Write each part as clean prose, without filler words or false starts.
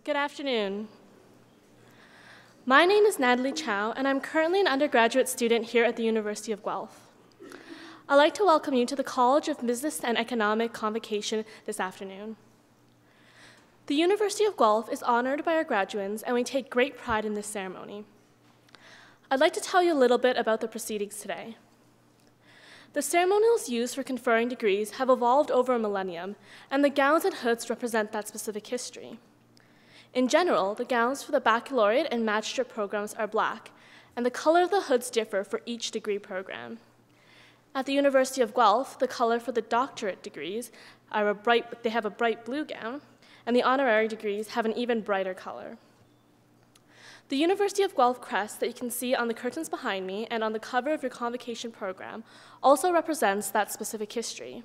Good afternoon. My name is Natalie Chow, and I'm currently an undergraduate student here at the University of Guelph. I'd like to welcome you to the College of Business and Economic Convocation this afternoon. The University of Guelph is honored by our graduands, and we take great pride in this ceremony. I'd like to tell you a little bit about the proceedings today. The ceremonials used for conferring degrees have evolved over a millennium, and the gowns and hoods represent that specific history. In general, the gowns for the baccalaureate and magistrate programs are black, and the color of the hoods differ for each degree program. At the University of Guelph, the color for the doctorate degrees have a bright blue gown, and the honorary degrees have an even brighter color. The University of Guelph crest that you can see on the curtains behind me and on the cover of your convocation program also represents that specific history.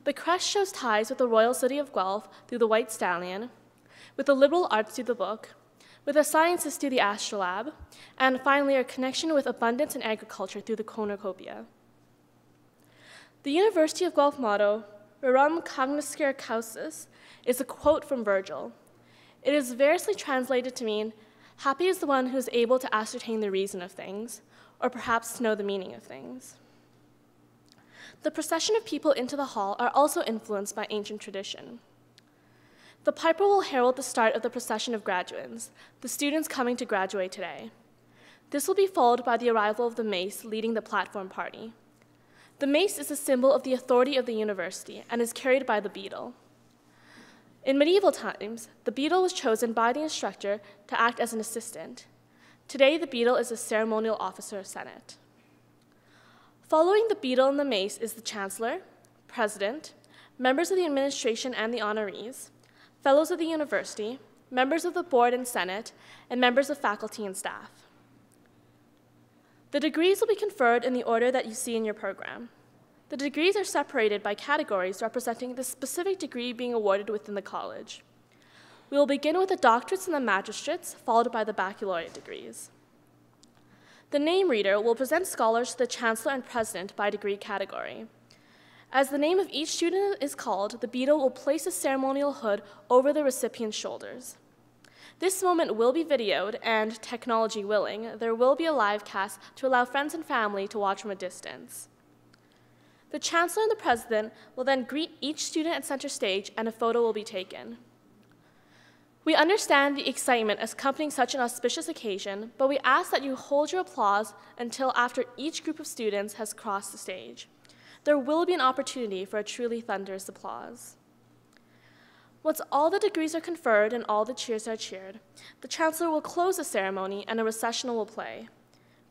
The crest shows ties with the royal city of Guelph through the White Stallion, with the liberal arts through the book, with the sciences through the astrolabe, and finally our connection with abundance and agriculture through the cornucopia. The University of Guelph motto, Rerum cognoscere causis, is a quote from Virgil. It is variously translated to mean, happy is the one who is able to ascertain the reason of things, or perhaps to know the meaning of things. The procession of people into the hall are also influenced by ancient tradition. The piper will herald the start of the procession of graduands, the students coming to graduate today. This will be followed by the arrival of the mace leading the platform party. The mace is a symbol of the authority of the university and is carried by the beadle. In medieval times, the beadle was chosen by the instructor to act as an assistant. Today, the beadle is a ceremonial officer of Senate. Following the beadle and the mace is the chancellor, president, members of the administration and the honorees, fellows of the university, members of the board and senate, and members of faculty and staff. The degrees will be conferred in the order that you see in your program. The degrees are separated by categories representing the specific degree being awarded within the college. We will begin with the doctorates and the magistrates, followed by the baccalaureate degrees. The name reader will present scholars to the chancellor and president by degree category. As the name of each student is called, the beadle will place a ceremonial hood over the recipient's shoulders. This moment will be videoed, and technology willing, there will be a live cast to allow friends and family to watch from a distance. The chancellor and the president will then greet each student at center stage, and a photo will be taken. We understand the excitement accompanying such an auspicious occasion, but we ask that you hold your applause until after each group of students has crossed the stage. There will be an opportunity for a truly thunderous applause. Once all the degrees are conferred and all the cheers are cheered, the chancellor will close the ceremony and a recessional will play.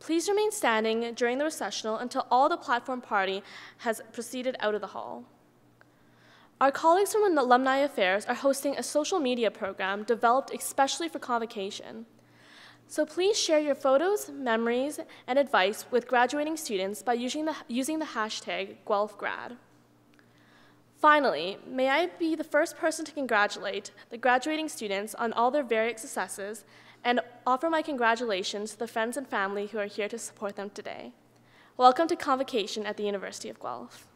Please remain standing during the recessional until all the platform party has proceeded out of the hall. Our colleagues from Alumni Affairs are hosting a social media program developed especially for convocation. So please share your photos, memories, and advice with graduating students by using the hashtag GuelphGrad. Finally, may I be the first person to congratulate the graduating students on all their various successes and offer my congratulations to the friends and family who are here to support them today. Welcome to Convocation at the University of Guelph.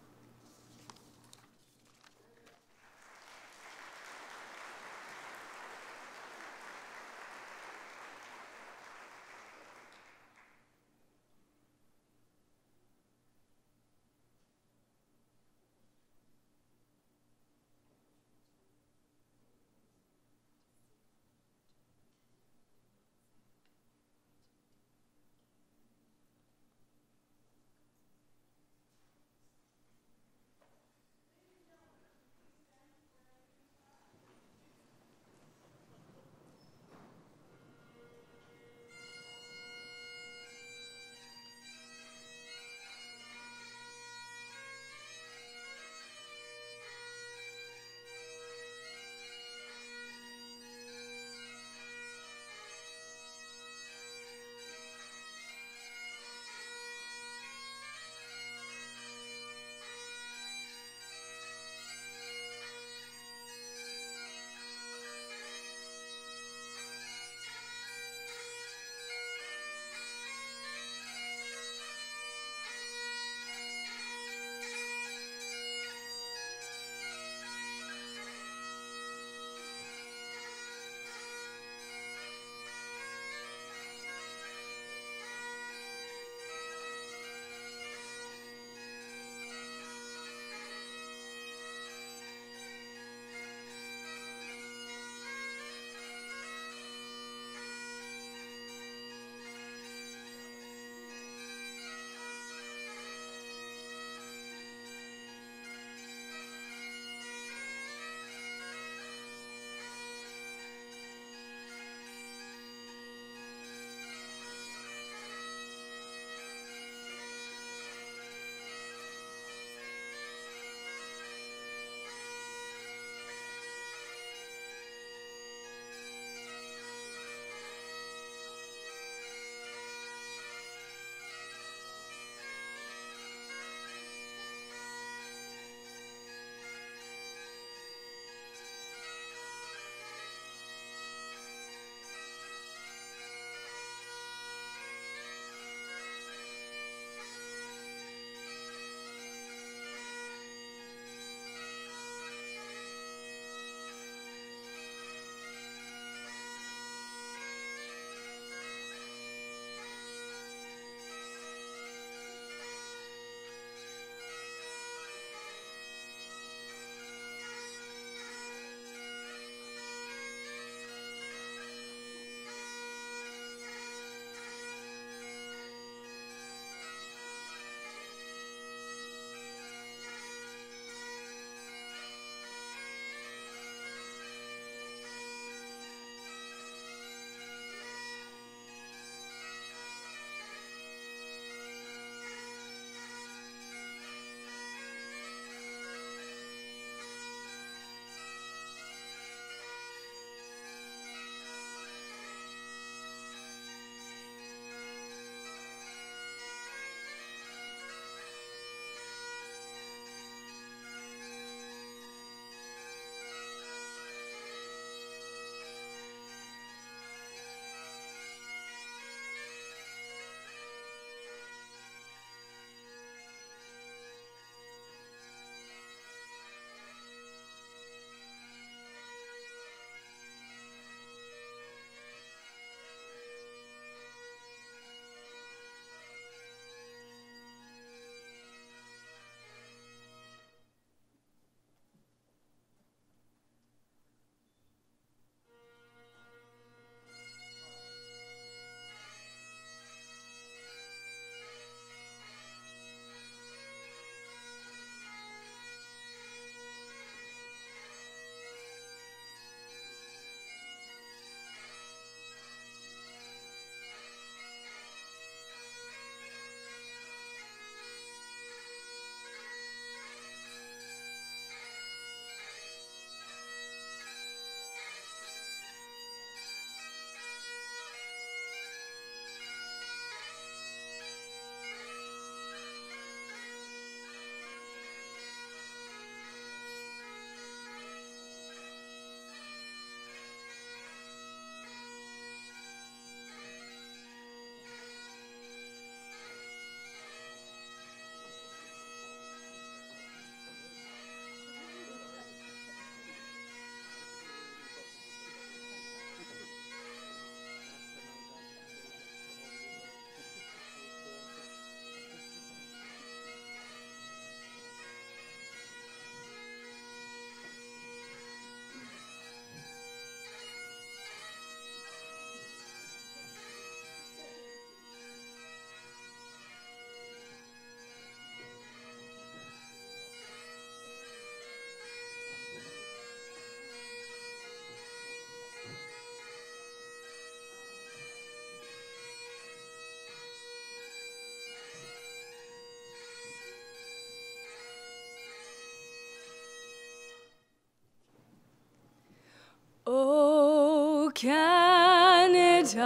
Oh, Canada,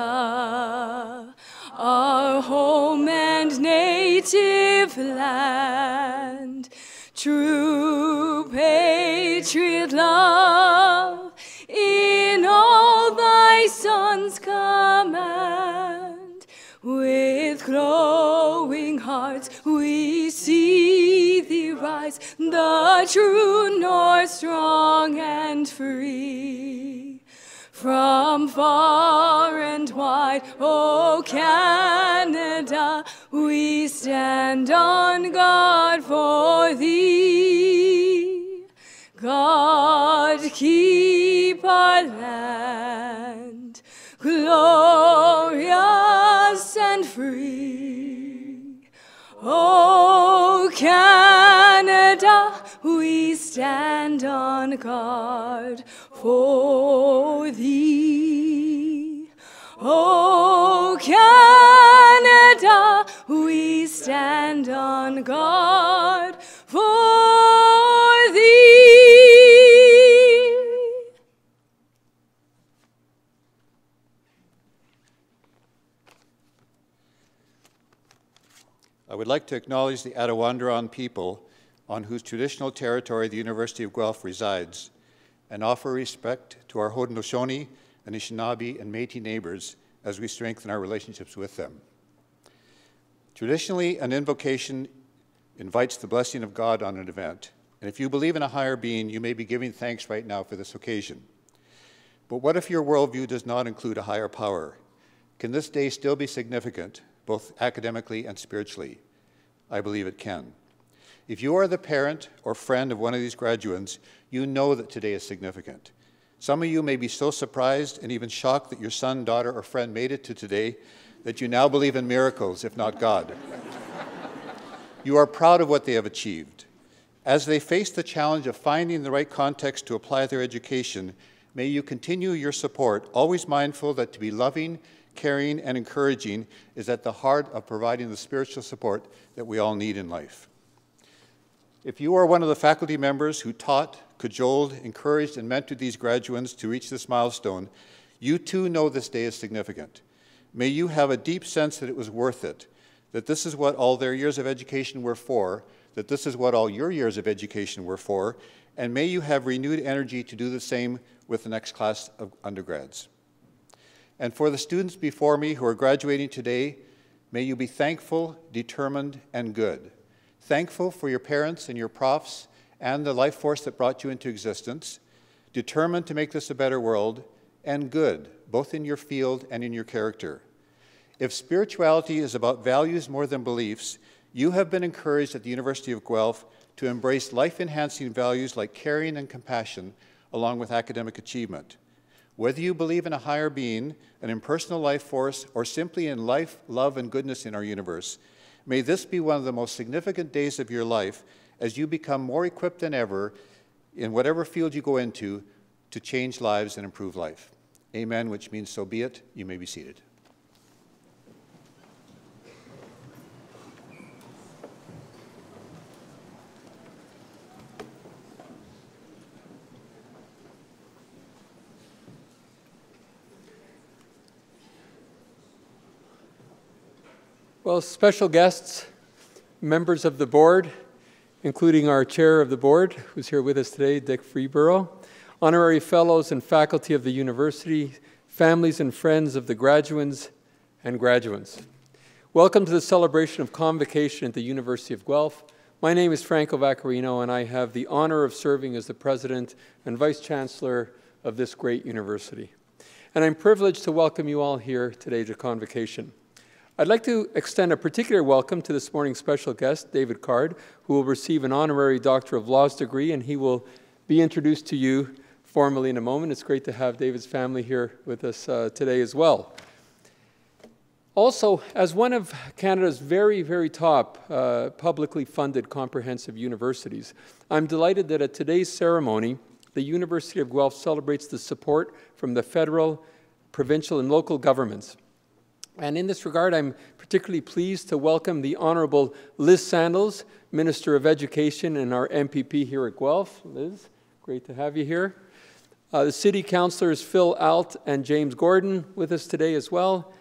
our home and native land, true patriot love in all thy sons command. With glowing hearts we see thee rise, the true north, strong and free. From far and wide, O Canada, we stand on guard for thee. God keep our land glorious and free. O Canada, we stand on guard for thee. O Canada, we stand on guard for thee. I would like to acknowledge the Attawandaron people on whose traditional territory the University of Guelph resides, and offer respect to our Haudenosaunee, Anishinaabe, and Métis neighbors as we strengthen our relationships with them. Traditionally, an invocation invites the blessing of God on an event, and if you believe in a higher being, you may be giving thanks right now for this occasion. But what if your worldview does not include a higher power? Can this day still be significant, both academically and spiritually? I believe it can. If you are the parent or friend of one of these graduates, you know that today is significant. Some of you may be so surprised and even shocked that your son, daughter, or friend made it to today that you now believe in miracles, if not God. You are proud of what they have achieved. As they face the challenge of finding the right context to apply their education, may you continue your support, always mindful that to be loving, caring, and encouraging is at the heart of providing the spiritual support that we all need in life. If you are one of the faculty members who taught, cajoled, encouraged, and mentored these graduates to reach this milestone, you too know this day is significant. May you have a deep sense that it was worth it, that this is what all their years of education were for, that this is what all your years of education were for, and may you have renewed energy to do the same with the next class of undergrads. And for the students before me who are graduating today, may you be thankful, determined, and good. Thankful for your parents and your profs and the life force that brought you into existence, determined to make this a better world, and good, both in your field and in your character. If spirituality is about values more than beliefs, you have been encouraged at the University of Guelph to embrace life-enhancing values like caring and compassion, along with academic achievement. Whether you believe in a higher being, an impersonal life force, or simply in life, love, and goodness in our universe, may this be one of the most significant days of your life as you become more equipped than ever in whatever field you go into to change lives and improve life. Amen, which means so be it. You may be seated. Well, special guests, members of the board, including our chair of the board, who's here with us today, Dick Freeborough, honorary fellows and faculty of the university, families and friends of the graduands and graduands. Welcome to the celebration of convocation at the University of Guelph. My name is Franco Vaccarino, and I have the honor of serving as the president and vice chancellor of this great university. And I'm privileged to welcome you all here today to convocation. I'd like to extend a particular welcome to this morning's special guest, David Card, who will receive an honorary Doctor of Laws degree, and he will be introduced to you formally in a moment. It's great to have David's family here with us today as well. Also, as one of Canada's very, very top publicly funded comprehensive universities, I'm delighted that at today's ceremony, the University of Guelph celebrates the support from the federal, provincial, and local governments. And in this regard, I'm particularly pleased to welcome the Honourable Liz Sandals, Minister of Education and our MPP here at Guelph. Liz, great to have you here. The city councilors Phil Alt and James Gordon with us today as well,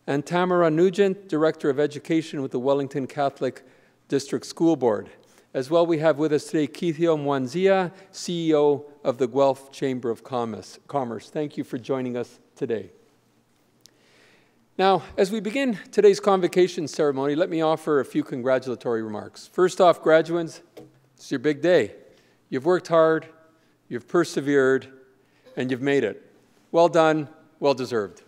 and Tamara Nugent, Director of Education with the Wellington Catholic District School Board. As well, we have with us today Keithio Mwanzia, CEO of the Guelph Chamber of Commerce. Thank you for joining us today. Now, as we begin today's convocation ceremony, let me offer a few congratulatory remarks. First off, graduates, it's your big day. You've worked hard, you've persevered, and you've made it. Well done, well deserved.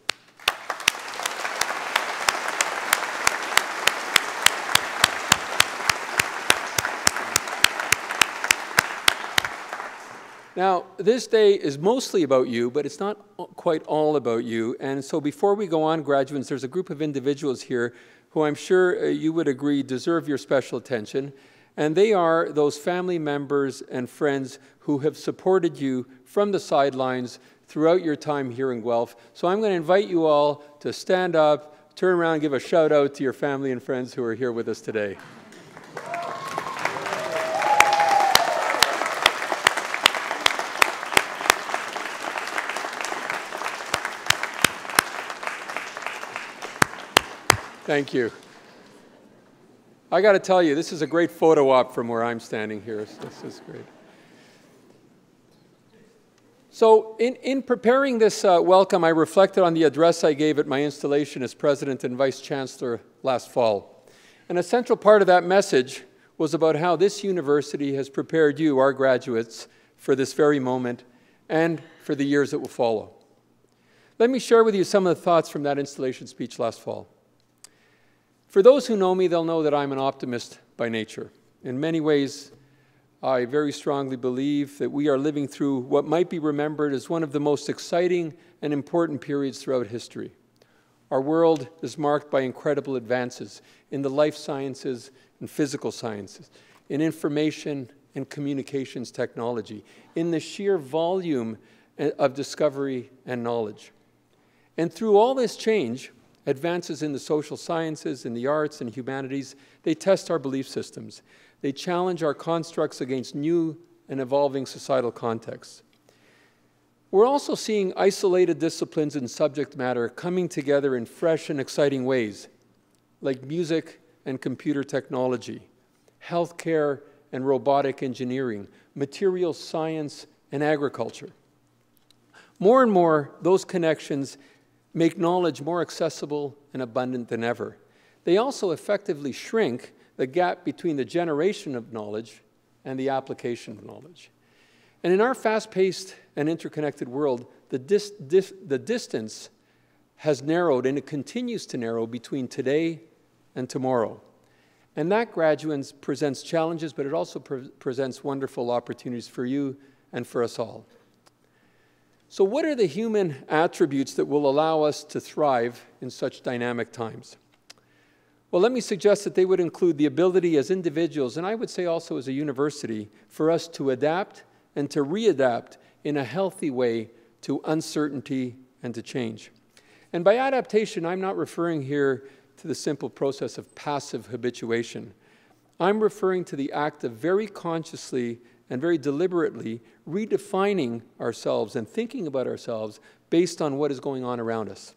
Now, this day is mostly about you, but it's not quite all about you. And so before we go on, graduates, there's a group of individuals here who I'm sure you would agree deserve your special attention. And they are those family members and friends who have supported you from the sidelines throughout your time here in Guelph. So I'm going to invite you all to stand up, turn around, and give a shout out to your family and friends who are here with us today. Thank you. I got to tell you, this is a great photo op from where I'm standing here. This is great. So in preparing this welcome, I reflected on the address I gave at my installation as President and Vice Chancellor last fall. And a central part of that message was about how this university has prepared you, our graduates, for this very moment and for the years that will follow. Let me share with you some of the thoughts from that installation speech last fall. For those who know me, they'll know that I'm an optimist by nature. In many ways, I very strongly believe that we are living through what might be remembered as one of the most exciting and important periods throughout history. Our world is marked by incredible advances in the life sciences and physical sciences, in information and communications technology, in the sheer volume of discovery and knowledge. And through all this change, advances in the social sciences, in the arts and humanities, they test our belief systems. They challenge our constructs against new and evolving societal contexts. We're also seeing isolated disciplines and subject matter coming together in fresh and exciting ways, like music and computer technology, healthcare and robotic engineering, materials science and agriculture. More and more, those connections make knowledge more accessible and abundant than ever. They also effectively shrink the gap between the generation of knowledge and the application of knowledge. And in our fast-paced and interconnected world, the distance has narrowed, and it continues to narrow between today and tomorrow. And that, graduates, presents challenges, but it also presents wonderful opportunities for you and for us all. So what are the human attributes that will allow us to thrive in such dynamic times? Well, let me suggest that they would include the ability as individuals, and I would say also as a university, for us to adapt and to readapt in a healthy way to uncertainty and to change. And by adaptation, I'm not referring here to the simple process of passive habituation. I'm referring to the act of very consciously and very deliberately redefining ourselves and thinking about ourselves based on what is going on around us.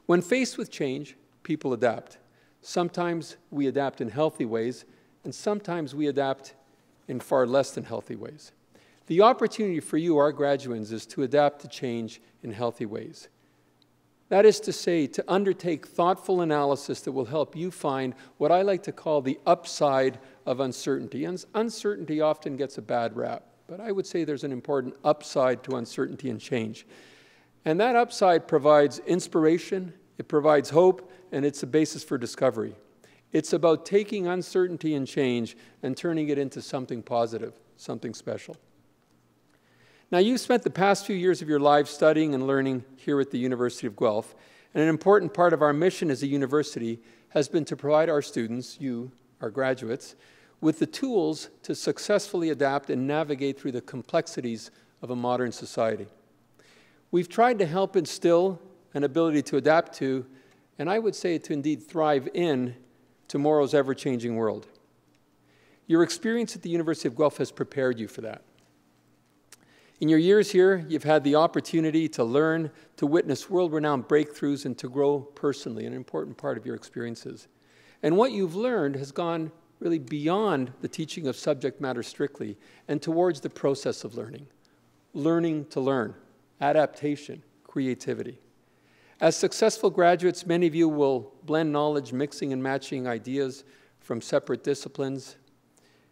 When faced with change, people adapt. Sometimes we adapt in healthy ways, and sometimes we adapt in far less than healthy ways. The opportunity for you, our graduates, is to adapt to change in healthy ways. That is to say, to undertake thoughtful analysis that will help you find what I like to call the upside of uncertainty. And uncertainty often gets a bad rap, but I would say there's an important upside to uncertainty and change. And that upside provides inspiration, it provides hope, and it's a basis for discovery. It's about taking uncertainty and change and turning it into something positive, something special. Now, you've spent the past few years of your lives studying and learning here at the University of Guelph, and an important part of our mission as a university has been to provide our students, you, our graduates, with the tools to successfully adapt and navigate through the complexities of a modern society. We've tried to help instill an ability to adapt to, and I would say to indeed thrive in, tomorrow's ever-changing world. Your experience at the University of Guelph has prepared you for that. In your years here, you've had the opportunity to learn, to witness world-renowned breakthroughs, and to grow personally, an important part of your experiences. And what you've learned has gone really beyond the teaching of subject matter strictly and towards the process of learning. Learning to learn, adaptation, creativity. As successful graduates, many of you will blend knowledge, mixing and matching ideas from separate disciplines.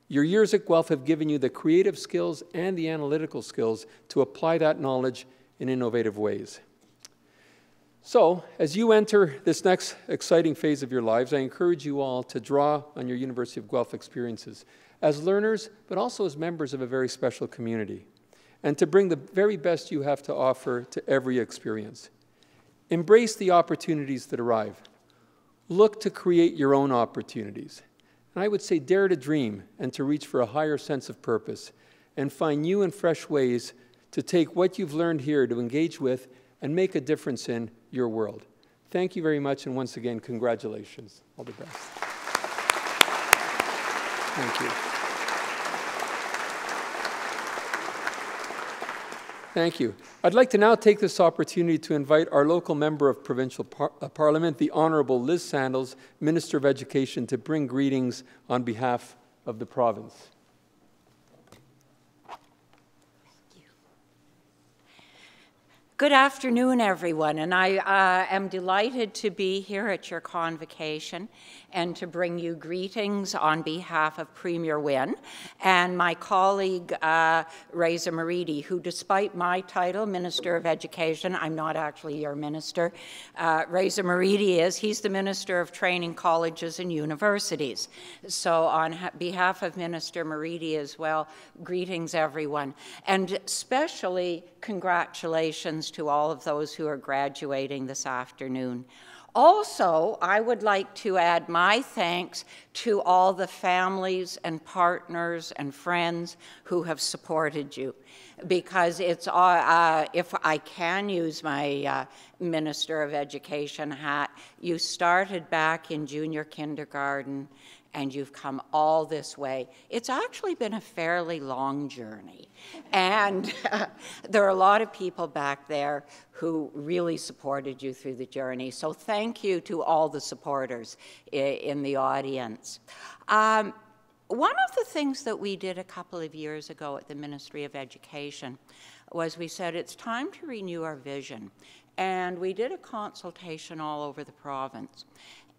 Your years at Guelph have given you the creative skills and the analytical skills to apply that knowledge in innovative ways. So, as you enter this next exciting phase of your lives, I encourage you all to draw on your University of Guelph experiences as learners, but also as members of a very special community, and to bring the very best you have to offer to every experience. Embrace the opportunities that arrive. Look to create your own opportunities. And I would say dare to dream and to reach for a higher sense of purpose and find new and fresh ways to take what you've learned here to engage with and make a difference in your world. Thank you very much, and once again, congratulations. All the best. Thank you. Thank you. I'd like to now take this opportunity to invite our local member of Provincial Parliament, the Honourable Liz Sandals, Minister of Education, to bring greetings on behalf of the province. Good afternoon, everyone, and I am delighted to be here at your convocation and to bring you greetings on behalf of Premier Wynne and my colleague, Reza Maridi, who, despite my title, Minister of Education, I'm not actually your minister. Reza Maridi is. He's the Minister of Training Colleges and Universities. So on behalf of Minister Maridi as well, greetings, everyone. And especially congratulations to all of those who are graduating this afternoon. Also, I would like to add my thanks to all the families and partners and friends who have supported you, because it's, if I can use my Minister of Education hat, you started back in junior kindergarten and you've come all this way. It's actually been a fairly long journey. And there are a lot of people back there who really supported you through the journey. So thank you to all the supporters in the audience. One of the things that we did a couple of years ago at the Ministry of Education was we said it's time to renew our vision. And we did a consultation all over the province.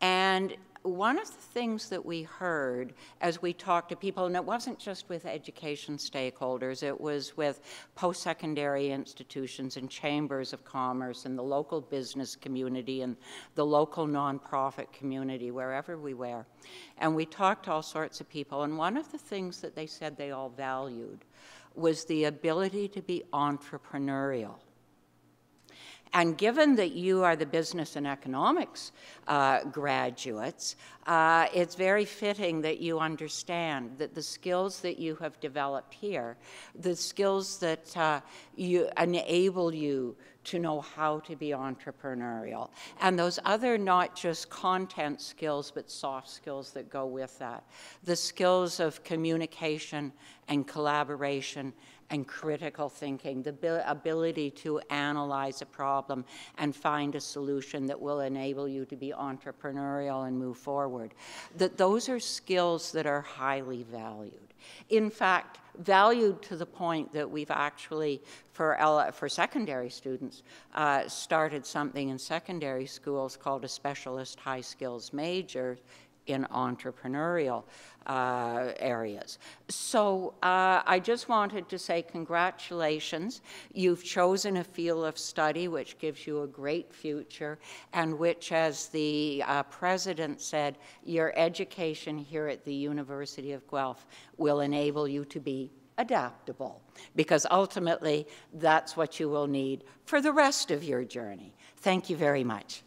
And one of the things that we heard as we talked to people, and it wasn't just with education stakeholders, it was with post-secondary institutions and chambers of commerce and the local business community and the local nonprofit community, wherever we were. And we talked to all sorts of people, and one of the things that they said they all valued was the ability to be entrepreneurial. And given that you are the business and economics graduates, it's very fitting that you understand that the skills that you have developed here, the skills that enable you to know how to be entrepreneurial, and those other not just content skills, but soft skills that go with that. The skills of communication and collaboration and critical thinking, the ability to analyze a problem and find a solution that will enable you to be entrepreneurial and move forward. That those are skills that are highly valued. In fact, valued to the point that we've actually, for secondary students, started something in secondary schools called a specialist high skills major in entrepreneurial areas. So I just wanted to say congratulations. You've chosen a field of study which gives you a great future and which, as the president said, your education here at the University of Guelph will enable you to be adaptable, because ultimately that's what you will need for the rest of your journey. Thank you very much.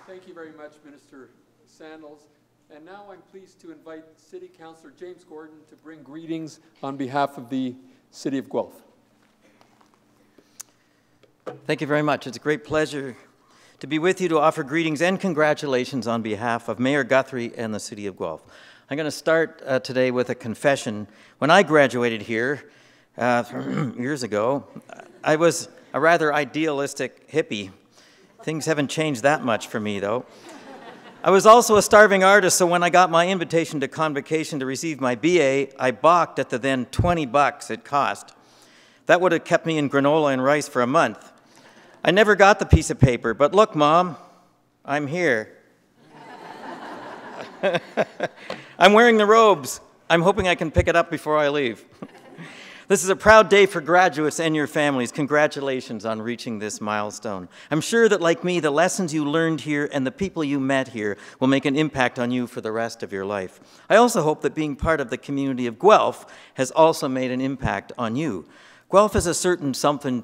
Thank you very much, Minister Sandals. And now I'm pleased to invite City Councillor James Gordon to bring greetings on behalf of the City of Guelph. Thank you very much. It's a great pleasure to be with you to offer greetings and congratulations on behalf of Mayor Guthrie and the City of Guelph. I'm going to start today with a confession. When I graduated here years ago, I was a rather idealistic hippie. Things haven't changed that much for me, though. I was also a starving artist, so when I got my invitation to convocation to receive my BA, I balked at the then $20 it cost. That would have kept me in granola and rice for a month. I never got the piece of paper, but look, Mom, I'm here. I'm wearing the robes. I'm hoping I can pick it up before I leave. This is a proud day for graduates and your families. Congratulations on reaching this milestone. I'm sure that, like me, the lessons you learned here and the people you met here will make an impact on you for the rest of your life. I also hope that being part of the community of Guelph has also made an impact on you. Guelph has a certain something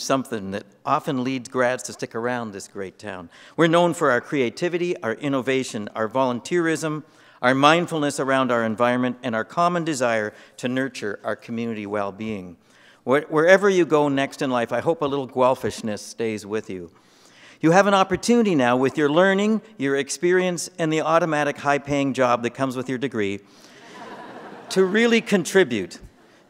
that often leads grads to stick around this great town. We're known for our creativity, our innovation, our volunteerism, our mindfulness around our environment, and our common desire to nurture our community well-being. Wherever you go next in life, I hope a little Guelphishness stays with you. You have an opportunity now with your learning, your experience, and the automatic high-paying job that comes with your degree to really contribute,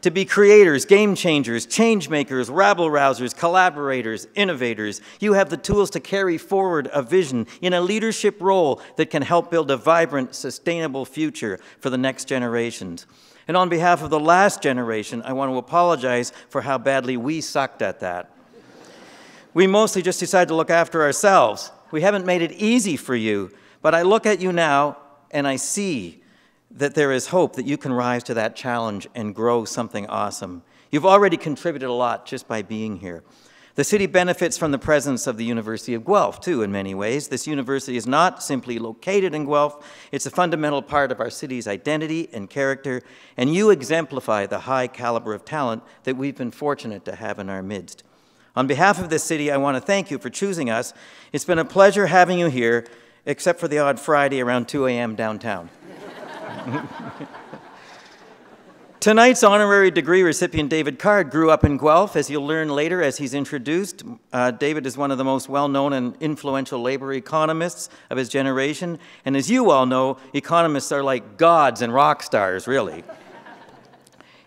to be creators, game changers, change makers, rabble-rousers, collaborators, innovators. You have the tools to carry forward a vision in a leadership role that can help build a vibrant, sustainable future for the next generations. And on behalf of the last generation, I want to apologize for how badly we sucked at that. We mostly just decided to look after ourselves. We haven't made it easy for you, but I look at you now and I see that there is hope that you can rise to that challenge and grow something awesome. You've already contributed a lot just by being here. The city benefits from the presence of the University of Guelph, too, in many ways. This university is not simply located in Guelph. It's a fundamental part of our city's identity and character, and you exemplify the high caliber of talent that we've been fortunate to have in our midst. On behalf of this city, I want to thank you for choosing us. It's been a pleasure having you here, except for the odd Friday around 2 a.m. downtown. Tonight's honorary degree recipient, David Card, grew up in Guelph. As you'll learn later as he's introduced, David is one of the most well-known and influential labor economists of his generation. And as you all know, economists are like gods and rock stars, really.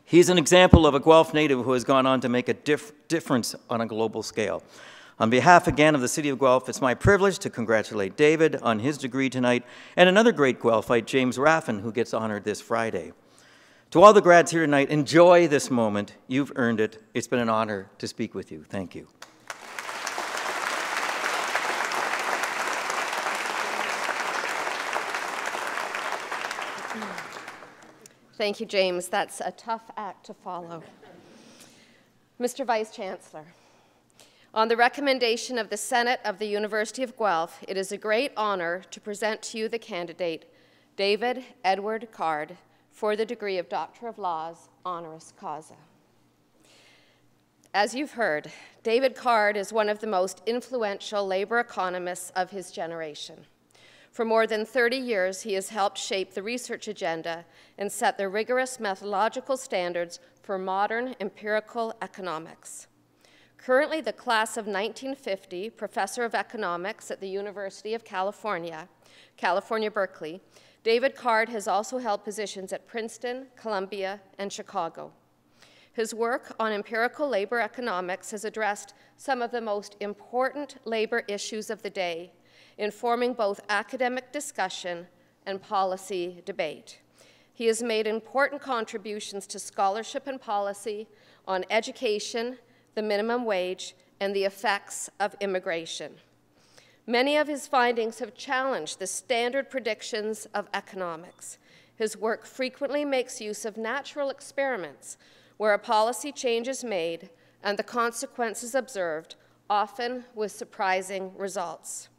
He's an example of a Guelph native who has gone on to make a difference on a global scale. On behalf again of the City of Guelph, it's my privilege to congratulate David on his degree tonight and another great Guelphite, James Raffin, who gets honored this Friday. To all the grads here tonight, enjoy this moment. You've earned it. It's been an honor to speak with you. Thank you. Thank you, James. That's a tough act to follow. Mr. Vice Chancellor, on the recommendation of the Senate of the University of Guelph, it is a great honor to present to you the candidate, David Edward Card, for the degree of Doctor of Laws, honoris causa. As you've heard, David Card is one of the most influential labor economists of his generation. For more than 30 years, he has helped shape the research agenda and set the rigorous methodological standards for modern empirical economics. Currently the class of 1950 professor of economics at the University of California, Berkeley, David Card has also held positions at Princeton, Columbia, and Chicago. His work on empirical labor economics has addressed some of the most important labor issues of the day, informing both academic discussion and policy debate. He has made important contributions to scholarship and policy on education, the minimum wage, and the effects of immigration. Many of his findings have challenged the standard predictions of economics. His work frequently makes use of natural experiments where a policy change is made and the consequences observed, often with surprising results.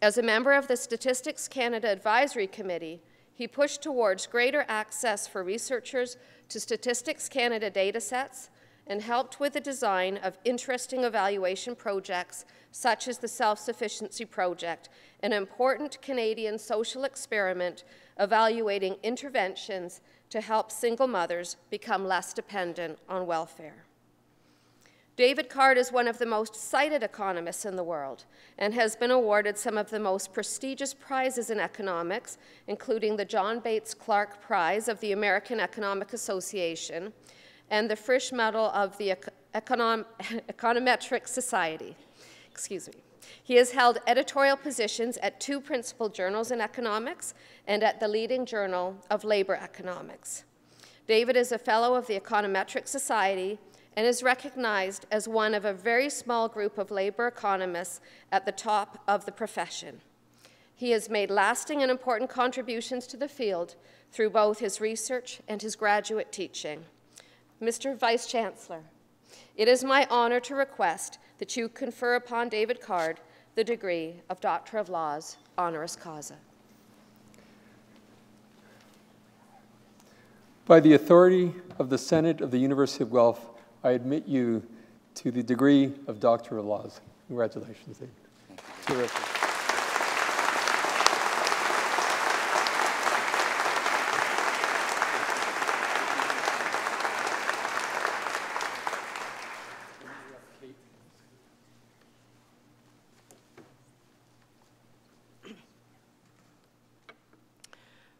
As a member of the Statistics Canada Advisory Committee, he pushed towards greater access for researchers to Statistics Canada datasets and helped with the design of interesting evaluation projects such as the Self-Sufficiency Project, an important Canadian social experiment evaluating interventions to help single mothers become less dependent on welfare. David Card is one of the most cited economists in the world and has been awarded some of the most prestigious prizes in economics, including the John Bates Clark Prize of the American Economic Association and the Frisch Medal of the Econometric Society. Excuse me. He has held editorial positions at 2 principal journals in economics and at the leading journal of labor economics. David is a fellow of the Econometric Society and is recognized as one of a very small group of labor economists at the top of the profession. He has made lasting and important contributions to the field through both his research and his graduate teaching. Mr. Vice Chancellor, it is my honor to request that you confer upon David Card the degree of Doctor of Laws, honoris causa. By the authority of the Senate of the University of Guelph, I admit you to the degree of Doctor of Laws. Congratulations, David. Terrific.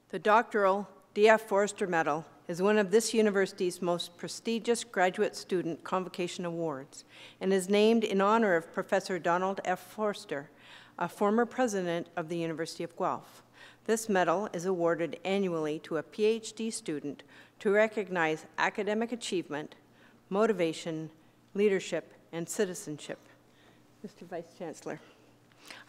The doctoral D.F. Forster Medal is one of this university's most prestigious graduate student convocation awards and is named in honor of Professor Donald F. Forster, a former president of the University of Guelph. This medal is awarded annually to a PhD student to recognize academic achievement, motivation, leadership, and citizenship. Mr. Vice Chancellor,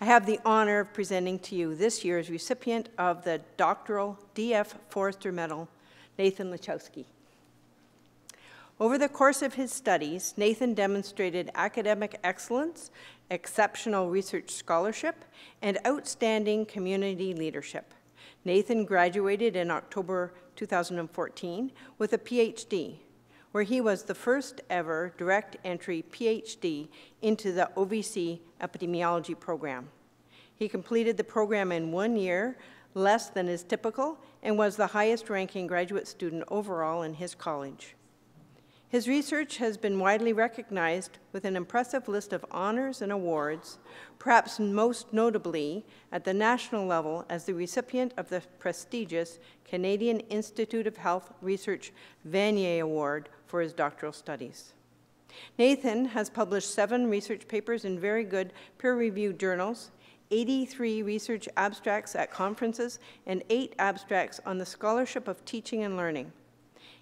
I have the honor of presenting to you this year's recipient of the doctoral D.F. Forster Medal, Nathan Lachowski. Over the course of his studies, Nathan demonstrated academic excellence, exceptional research scholarship, and outstanding community leadership. Nathan graduated in October 2014 with a PhD, where he was the first ever direct entry PhD into the OVC epidemiology program. He completed the program in 1 year, less than is typical, and was the highest ranking graduate student overall in his college. His research has been widely recognized with an impressive list of honors and awards, perhaps most notably at the national level as the recipient of the prestigious Canadian Institute of Health Research Vanier Award for his doctoral studies. Nathan has published 7 research papers in very good peer-reviewed journals, 83 research abstracts at conferences, and 8 abstracts on the scholarship of teaching and learning.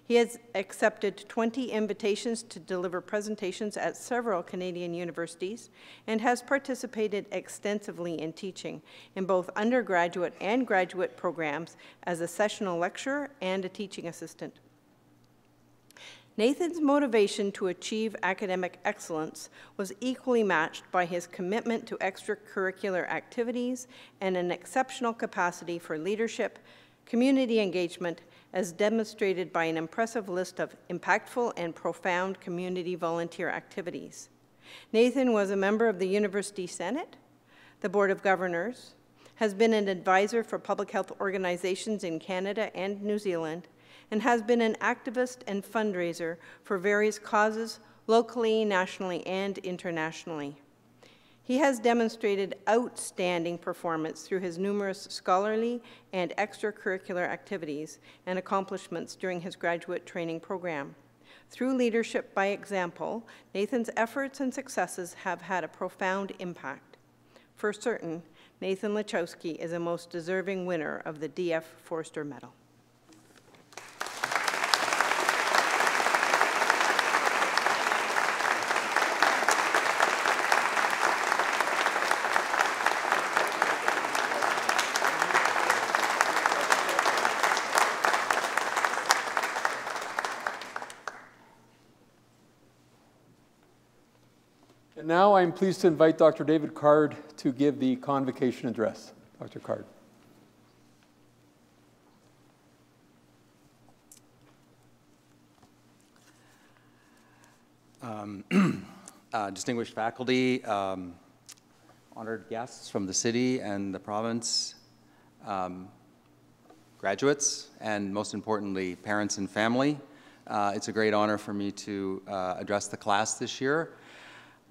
He has accepted 20 invitations to deliver presentations at several Canadian universities and has participated extensively in teaching in both undergraduate and graduate programs as a sessional lecturer and a teaching assistant. Nathan's motivation to achieve academic excellence was equally matched by his commitment to extracurricular activities and an exceptional capacity for leadership, community engagement, as demonstrated by an impressive list of impactful and profound community volunteer activities. Nathan was a member of the University Senate, the Board of Governors, has been an advisor for public health organizations in Canada and New Zealand, and has been an activist and fundraiser for various causes locally, nationally, and internationally. He has demonstrated outstanding performance through his numerous scholarly and extracurricular activities and accomplishments during his graduate training program. Through leadership by example, Nathan's efforts and successes have had a profound impact. For certain, Nathan Lachowski is a most deserving winner of the D.F. Forster Medal. And now I'm pleased to invite Dr. David Card to give the convocation address. Dr. Card. Distinguished faculty, honored guests from the city and the province, graduates, and most importantly, parents and family. It's a great honor for me to address the class this year.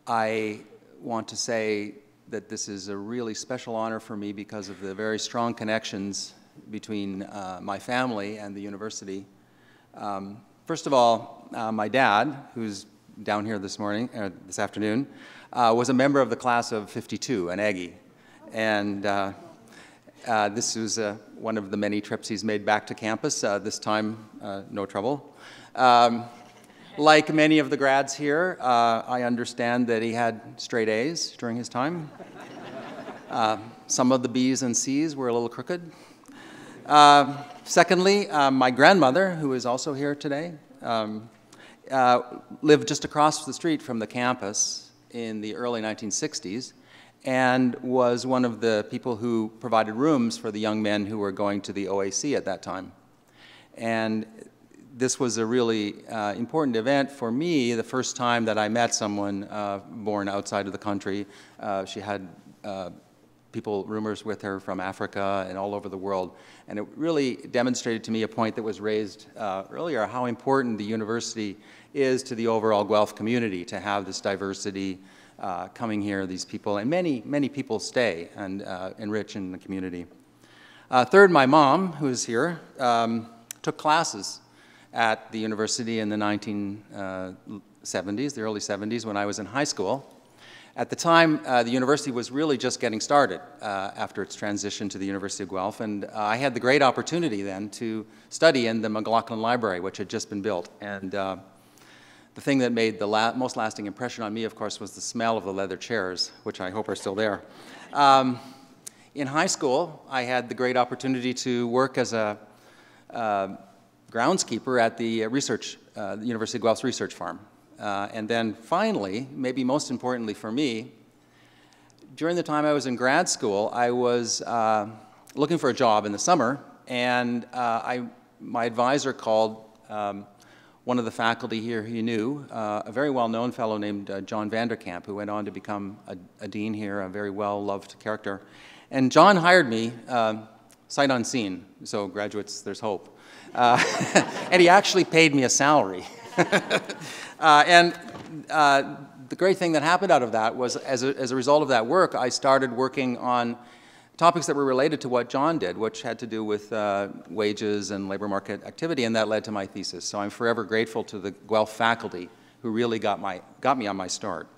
I want to say that this is a really special honor for me because of the very strong connections between my family and the university. First of all, my dad, who's down here this afternoon, was a member of the class of '52, an Aggie. And this was one of the many trips he's made back to campus, this time no trouble. Like many of the grads here, I understand that he had straight A's during his time. Some of the B's and C's were a little crooked. Secondly, my grandmother, who is also here today, lived just across the street from the campus in the early 1960s and was one of the people who provided rooms for the young men who were going to the OAC at that time. And this was a really important event for me, the first time that I met someone born outside of the country. She had roomers with her from Africa and all over the world. And it really demonstrated to me a point that was raised earlier, how important the university is to the overall Guelph community, to have this diversity coming here, these people. And many, many people stay and enrich in the community. Third, my mom, who is here, took classes at the university in the 1970s, the early 70s, when I was in high school. At the time, the university was really just getting started after its transition to the University of Guelph, and I had the great opportunity then to study in the McLaughlin Library, which had just been built. And the thing that made the most lasting impression on me, of course, was the smell of the leather chairs, which I hope are still there. In high school, I had the great opportunity to work as a groundskeeper at the the University of Guelph's research farm. And then finally, maybe most importantly for me, during the time I was in grad school, I was looking for a job in the summer, and my advisor called one of the faculty here he knew, a very well-known fellow named John Vanderkamp, who went on to become a dean here, a very well-loved character. And John hired me sight unseen, so graduates, there's hope. And he actually paid me a salary. The great thing that happened out of that was, as a result of that work, I started working on topics that were related to what John did, which had to do with wages and labor market activity, and that led to my thesis. So I'm forever grateful to the Guelph faculty who really got me on my start.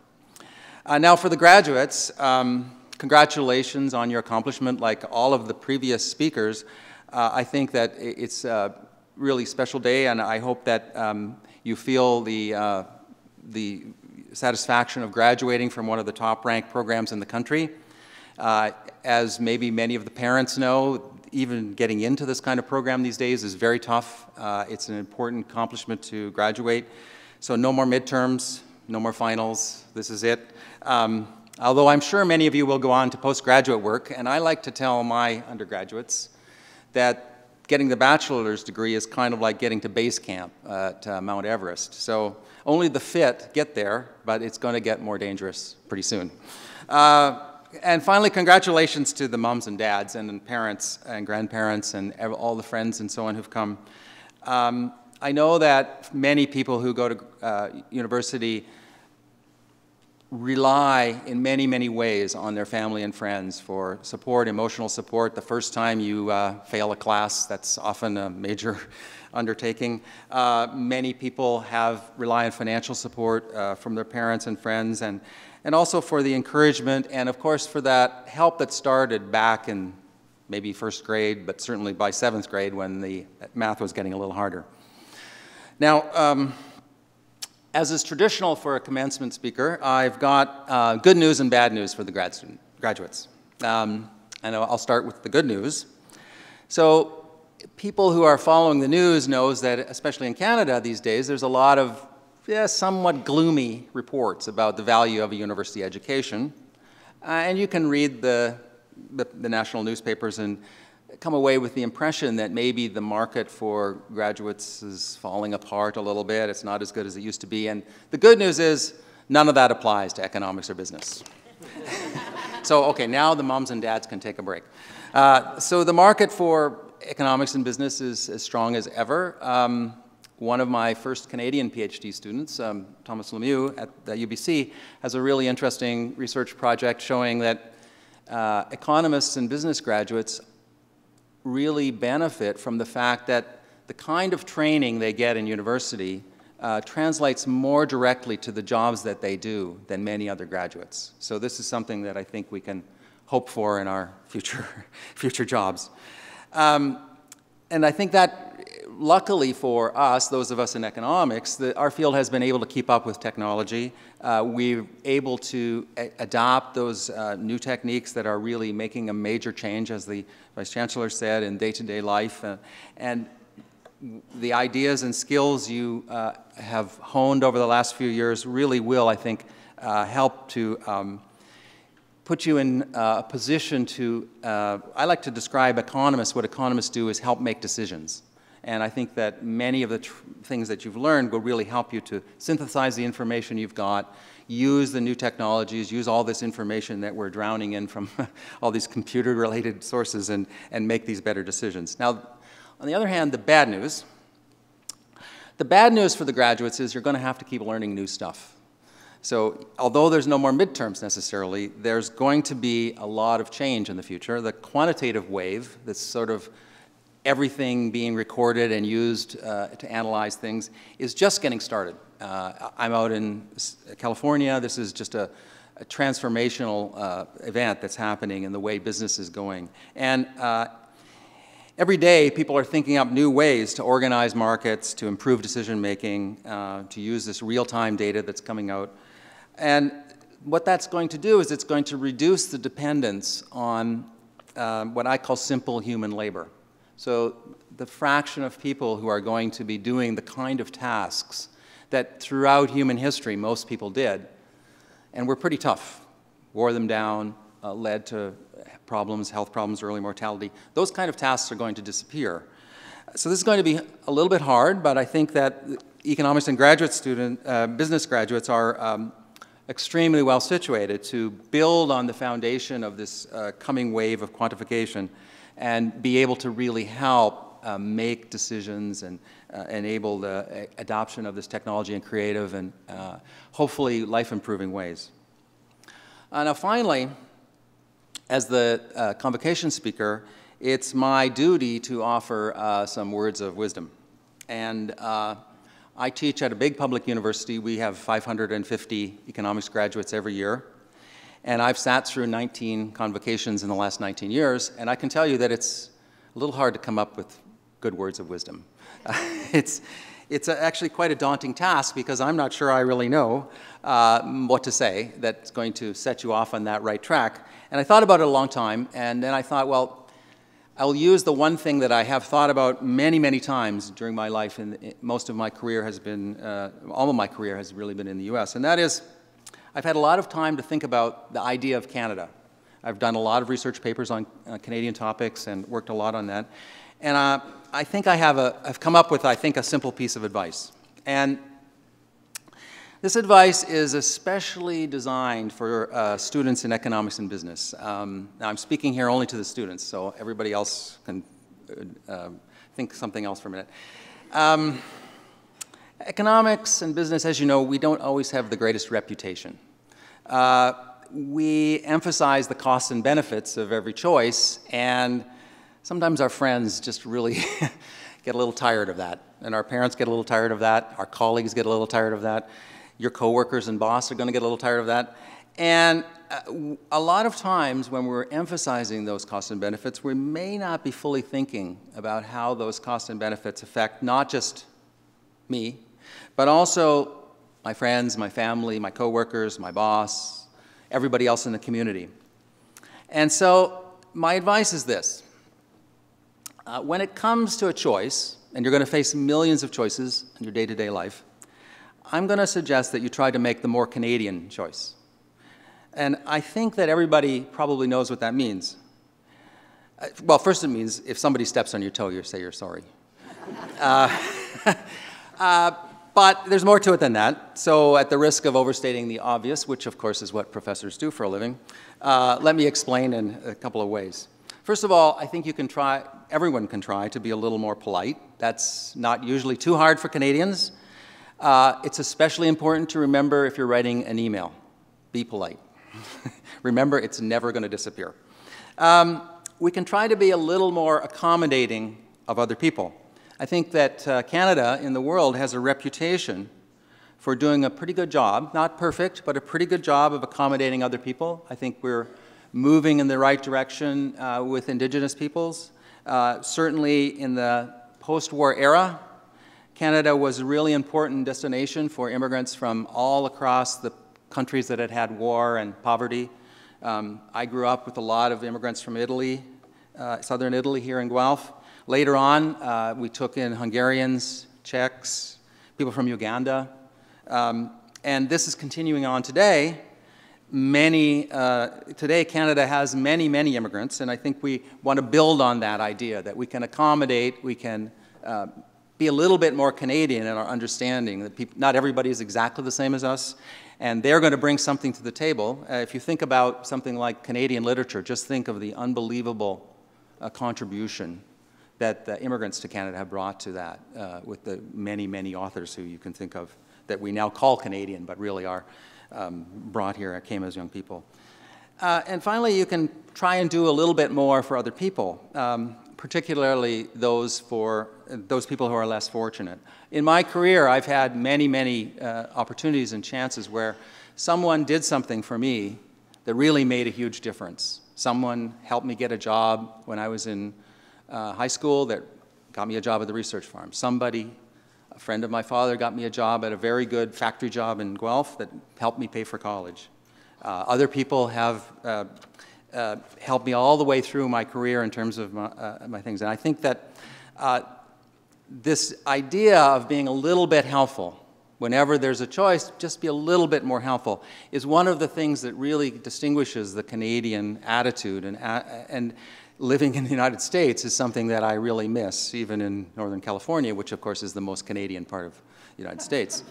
Now for the graduates, congratulations on your accomplishment. Like all of the previous speakers, I think that it's a really special day, and I hope that you feel the satisfaction of graduating from one of the top-ranked programs in the country. As maybe many of the parents know, even getting into this kind of program these days is very tough. It's an important accomplishment to graduate. So no more midterms, no more finals. This is it. Although I'm sure many of you will go on to postgraduate work, and I like to tell my undergraduates that getting the bachelor's degree is kind of like getting to base camp at Mount Everest. So only the fit get there, but it's going to get more dangerous pretty soon. And finally, congratulations to the moms and dads and parents and grandparents and all the friends and so on who've come. I know that many people who go to university rely in many, many ways on their family and friends for support, emotional support. The first time you fail a class, that's often a major undertaking. Many people rely on financial support from their parents and friends, and also for the encouragement, and of course for that help that started back in maybe first grade, but certainly by 7th grade when the math was getting a little harder. Now, as is traditional for a commencement speaker, I've got good news and bad news for the graduates. And I'll start with the good news. So people who are following the news knows that, especially in Canada these days, there's a lot of somewhat gloomy reports about the value of a university education. And you can read the national newspapers and come away with the impression that maybe the market for graduates is falling apart a little bit. It's not as good as it used to be. And the good news is none of that applies to economics or business. So, okay, now the moms and dads can take a break. So the market for economics and business is as strong as ever. One of my first Canadian PhD students, Thomas Lemieux at the UBC, has a really interesting research project showing that economists and business graduates really benefit from the fact that the kind of training they get in university translates more directly to the jobs that they do than many other graduates. So this is something that I think we can hope for in our future jobs. And I think that, luckily for us, those of us in economics, our field has been able to keep up with technology. We're able to adopt those new techniques that are really making a major change, as the Vice Chancellor said, in day-to-day life. And the ideas and skills you have honed over the last few years really will, I think, help to put you in a position to, I like to describe economists, what economists do is help make decisions. And I think that many of the things that you've learned will really help you to synthesize the information you've got, use the new technologies, use all this information that we're drowning in from all these computer-related sources and make these better decisions. Now, on the other hand, the bad news for the graduates is you're going to have to keep learning new stuff. So although there's no more midterms necessarily, there's going to be a lot of change in the future. The quantitative wave, this sort of everything being recorded and used to analyze things, is just getting started. I'm out in California. This is just a transformational event that's happening in the way business is going. And every day, people are thinking up new ways to organize markets, to improve decision-making, to use this real-time data that's coming out. And what that's going to do is it's going to reduce the dependence on what I call simple human labor. So the fraction of people who are going to be doing the kind of tasks that throughout human history most people did, and were pretty tough, wore them down, led to problems, health problems, early mortality, those kind of tasks are going to disappear. So this is going to be a little bit hard, but I think that economics and business graduates are extremely well situated to build on the foundation of this coming wave of quantification and be able to really help make decisions and enable the adoption of this technology in creative and hopefully life-improving ways. Now finally, as the convocation speaker, it's my duty to offer some words of wisdom. And I teach at a big public university. We have 550 economics graduates every year. And I've sat through 19 convocations in the last 19 years, and I can tell you that it's a little hard to come up with good words of wisdom. It's actually quite a daunting task because I'm not sure I really know what to say that's going to set you off on that right track. And I thought about it a long time, and then I thought, well, I'll use the one thing that I have thought about many, many times during my life, and most of my career has been, all of my career has really been in the US, and that is, I've had a lot of time to think about the idea of Canada. I've done a lot of research papers on Canadian topics and worked a lot on that. And I think I've come up with, I think, a simple piece of advice. And this advice is especially designed for students in economics and business. Now, I'm speaking here only to the students, so everybody else can think something else for a minute. Economics and business, as you know, we don't always have the greatest reputation. We emphasize the costs and benefits of every choice, and sometimes our friends just really get a little tired of that, and our parents get a little tired of that, our colleagues get a little tired of that, your coworkers and boss are going to get a little tired of that. And a lot of times when we're emphasizing those costs and benefits, we may not be fully thinking about how those costs and benefits affect not just me, but also my friends, my family, my coworkers, my boss, everybody else in the community. And so my advice is this. When it comes to a choice, and you're going to face millions of choices in your day-to-day life, I'm going to suggest that you try to make the more Canadian choice. And I think that everybody probably knows what that means. Well, first it means if somebody steps on your toe, you say you're sorry. But there's more to it than that. So at the risk of overstating the obvious, which of course is what professors do for a living, let me explain in a couple of ways. First of all, I think everyone can try to be a little more polite. That's not usually too hard for Canadians. It's especially important to remember if you're writing an email. Be polite. Remember, it's never going to disappear. We can try to be a little more accommodating of other people. I think that Canada in the world has a reputation for doing a pretty good job, not perfect, but a pretty good job of accommodating other people. I think we're moving in the right direction with Indigenous peoples. Certainly in the post-war era, Canada was a really important destination for immigrants from all across the countries that had had war and poverty. I grew up with a lot of immigrants from Italy, southern Italy here in Guelph. Later on, we took in Hungarians, Czechs, people from Uganda. And this is continuing on today. Today, Canada has many, many immigrants, and I think we want to build on that idea that we can accommodate, we can be a little bit more Canadian in our understanding that not everybody is exactly the same as us, and they're going to bring something to the table. If you think about something like Canadian literature, just think of the unbelievable contribution that the immigrants to Canada have brought to that with the many, many authors who you can think of that we now call Canadian, but really are brought here, came as young people. And finally, you can try and do a little bit more for other people, particularly those people who are less fortunate. In my career, I've had many, many opportunities and chances where someone did something for me that really made a huge difference. Someone helped me get a job when I was in high school that got me a job at the research farm. A friend of my father got me a job at a very good factory job in Guelph that helped me pay for college. Other people have helped me all the way through my career in terms of my things. And I think that this idea of being a little bit helpful, whenever there's a choice, just be a little bit more helpful, is one of the things that really distinguishes the Canadian attitude. And living in the United States is something that I really miss, even in Northern California, which of course is the most Canadian part of the United States.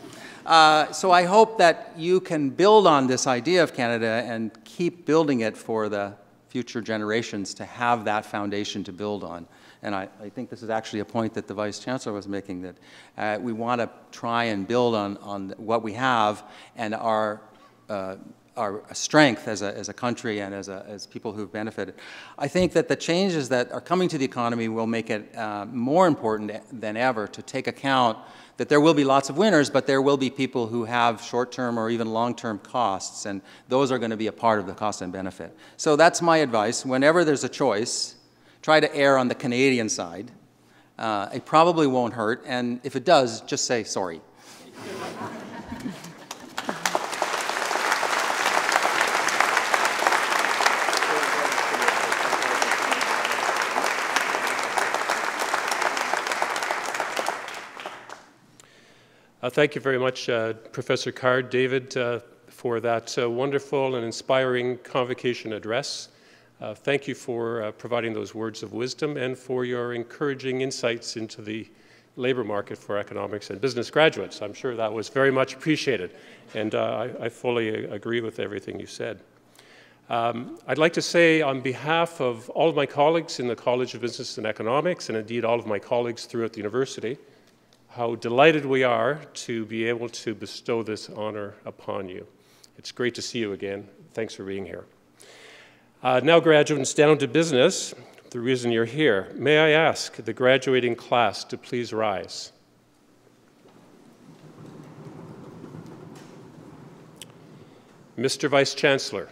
So I hope that you can build on this idea of Canada and keep building it for the future generations to have that foundation to build on. And I think this is actually a point that the Vice Chancellor was making, that we want to try and build on what we have and our strength as a country and as people who've benefited. I think that the changes that are coming to the economy will make it more important than ever to take account that there will be lots of winners, but there will be people who have short-term or even long-term costs, and those are going to be a part of the cost and benefit. So that's my advice. Whenever there's a choice, try to err on the Canadian side. It probably won't hurt, and if it does, just say sorry. Thank you very much, Professor Card, David, for that wonderful and inspiring convocation address. Thank you for providing those words of wisdom and for your encouraging insights into the labor market for economics and business graduates. I'm sure that was very much appreciated, and I fully agree with everything you said. I'd like to say on behalf of all of my colleagues in the College of Business and Economics, and indeed all of my colleagues throughout the university, how delighted we are to be able to bestow this honor upon you. It's great to see you again. Thanks for being here. Now, graduates, down to business, the reason you're here. May I ask the graduating class to please rise? Mr. Vice Chancellor,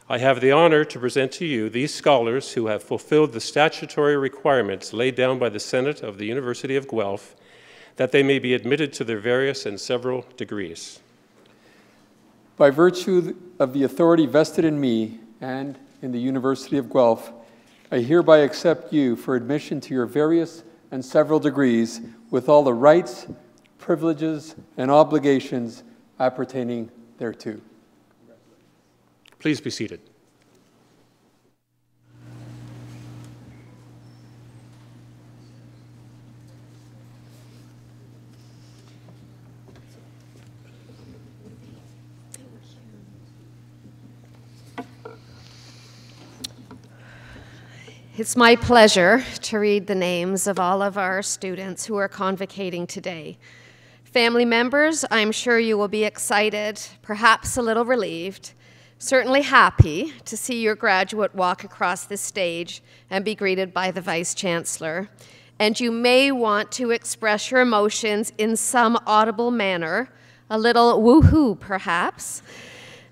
I have the honor to present to you these scholars who have fulfilled the statutory requirements laid down by the Senate of the University of Guelph that they may be admitted to their various and several degrees. By virtue of the authority vested in me and in the University of Guelph, I hereby accept you for admission to your various and several degrees with all the rights, privileges, and obligations appertaining thereto. Please be seated. It's my pleasure to read the names of all of our students who are convocating today. Family members, I'm sure you will be excited, perhaps a little relieved, certainly happy to see your graduate walk across this stage and be greeted by the Vice Chancellor. And you may want to express your emotions in some audible manner, a little woohoo perhaps.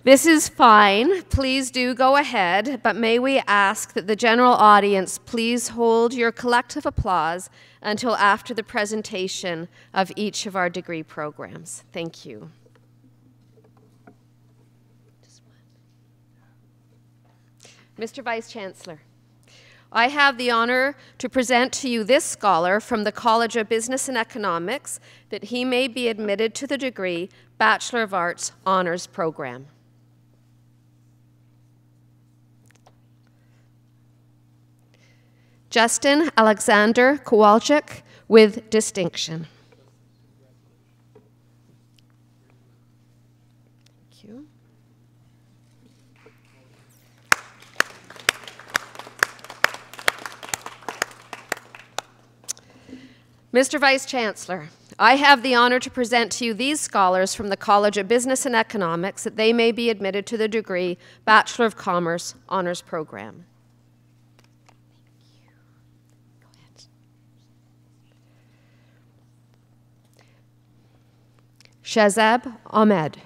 This is fine, please do go ahead, but may we ask that the general audience please hold your collective applause until after the presentation of each of our degree programs. Thank you. Mr. Vice Chancellor, I have the honor to present to you this scholar from the College of Business and Economics that he may be admitted to the degree Bachelor of Arts Honors Program. Justin Alexander Kowalczyk with distinction. Thank you. Mr. Vice Chancellor, I have the honor to present to you these scholars from the College of Business and Economics that they may be admitted to the degree Bachelor of Commerce Honors Program. Shazab Ahmed.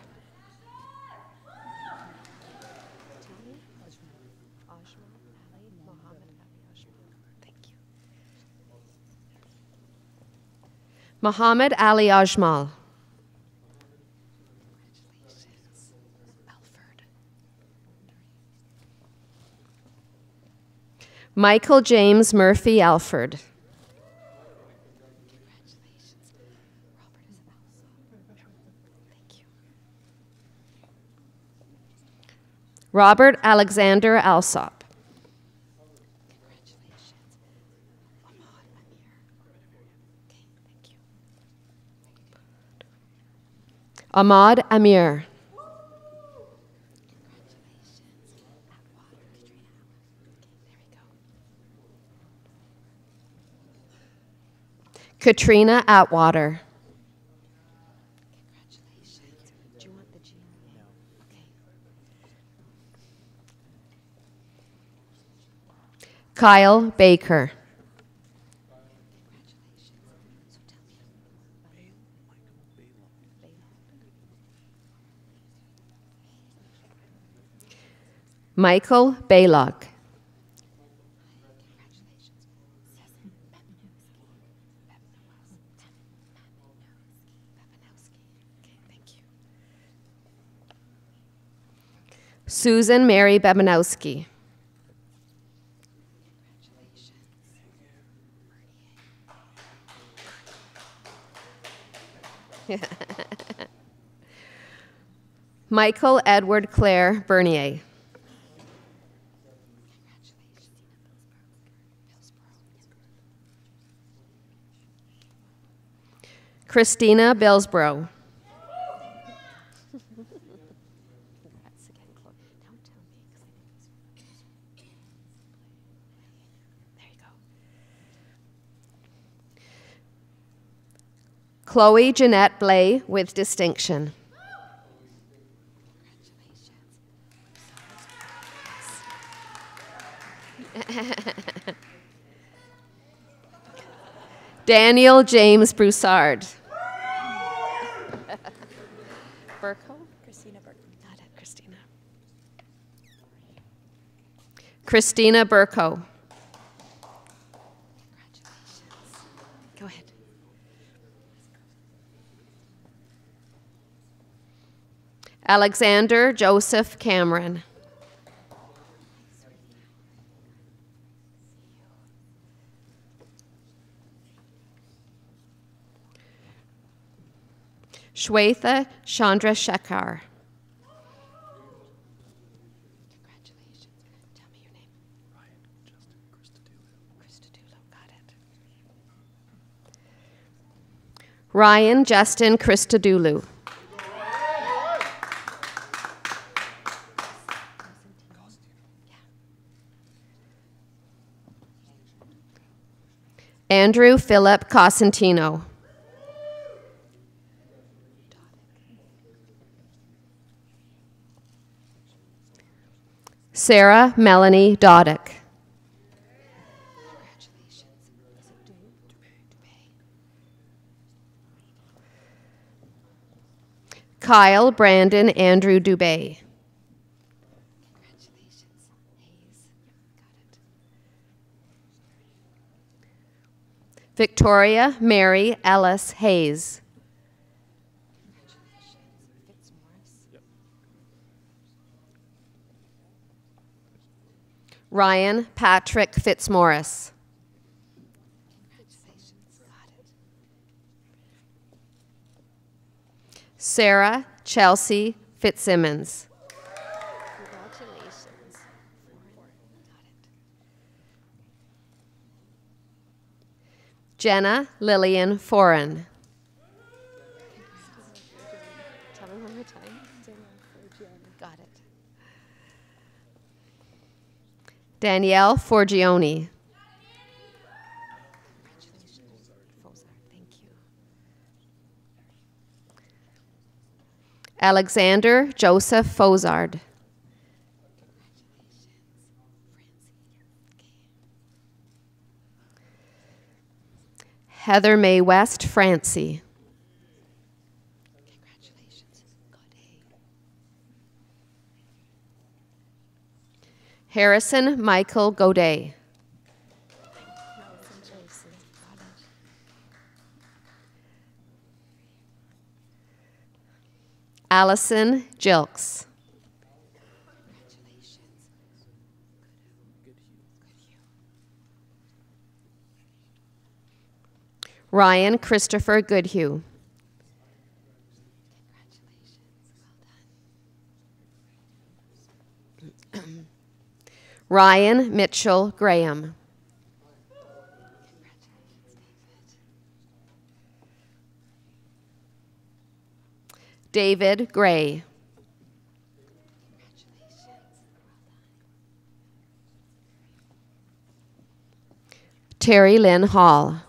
Muhammad Ali Ajmal. Michael James Murphy Alford. Robert Alexander Alsop. Ahmad Amir. Katrina Atwater. Kyle Baker. Michael Baylock. Susan Mary Bebanowski. Michael Edward Claire Bernier. Christina Billsborough. Chloe Jeanette Blay with distinction. Daniel James Broussard. Burko? Christina Burko. Not it, Christina. Christina Burko. Go ahead. Alexander Joseph Cameron. Shwetha Chandra Shekhar. Congratulations. Tell me your name. Ryan Justin Christodoulou. Got it. Ryan Justin Christodoulou. Andrew Philip Cosentino. Sarah Melanie Doddick. Kyle Brandon Andrew Dubé. Victoria Mary Ellis Hayes. Ryan Patrick Fitzmaurice. Sarah Chelsea Fitzsimmons. Jenna Lillian Foran. Tell me one more time. Got it. Danielle Forgione. Thank you. Alexander Joseph Fozard. Heather Mae West Francie. Congratulations. Harrison Michael Godet. Allison Jilks. Ryan Christopher Goodhue. Ryan Mitchell Graham. David Gray. Terry Lynn Hall.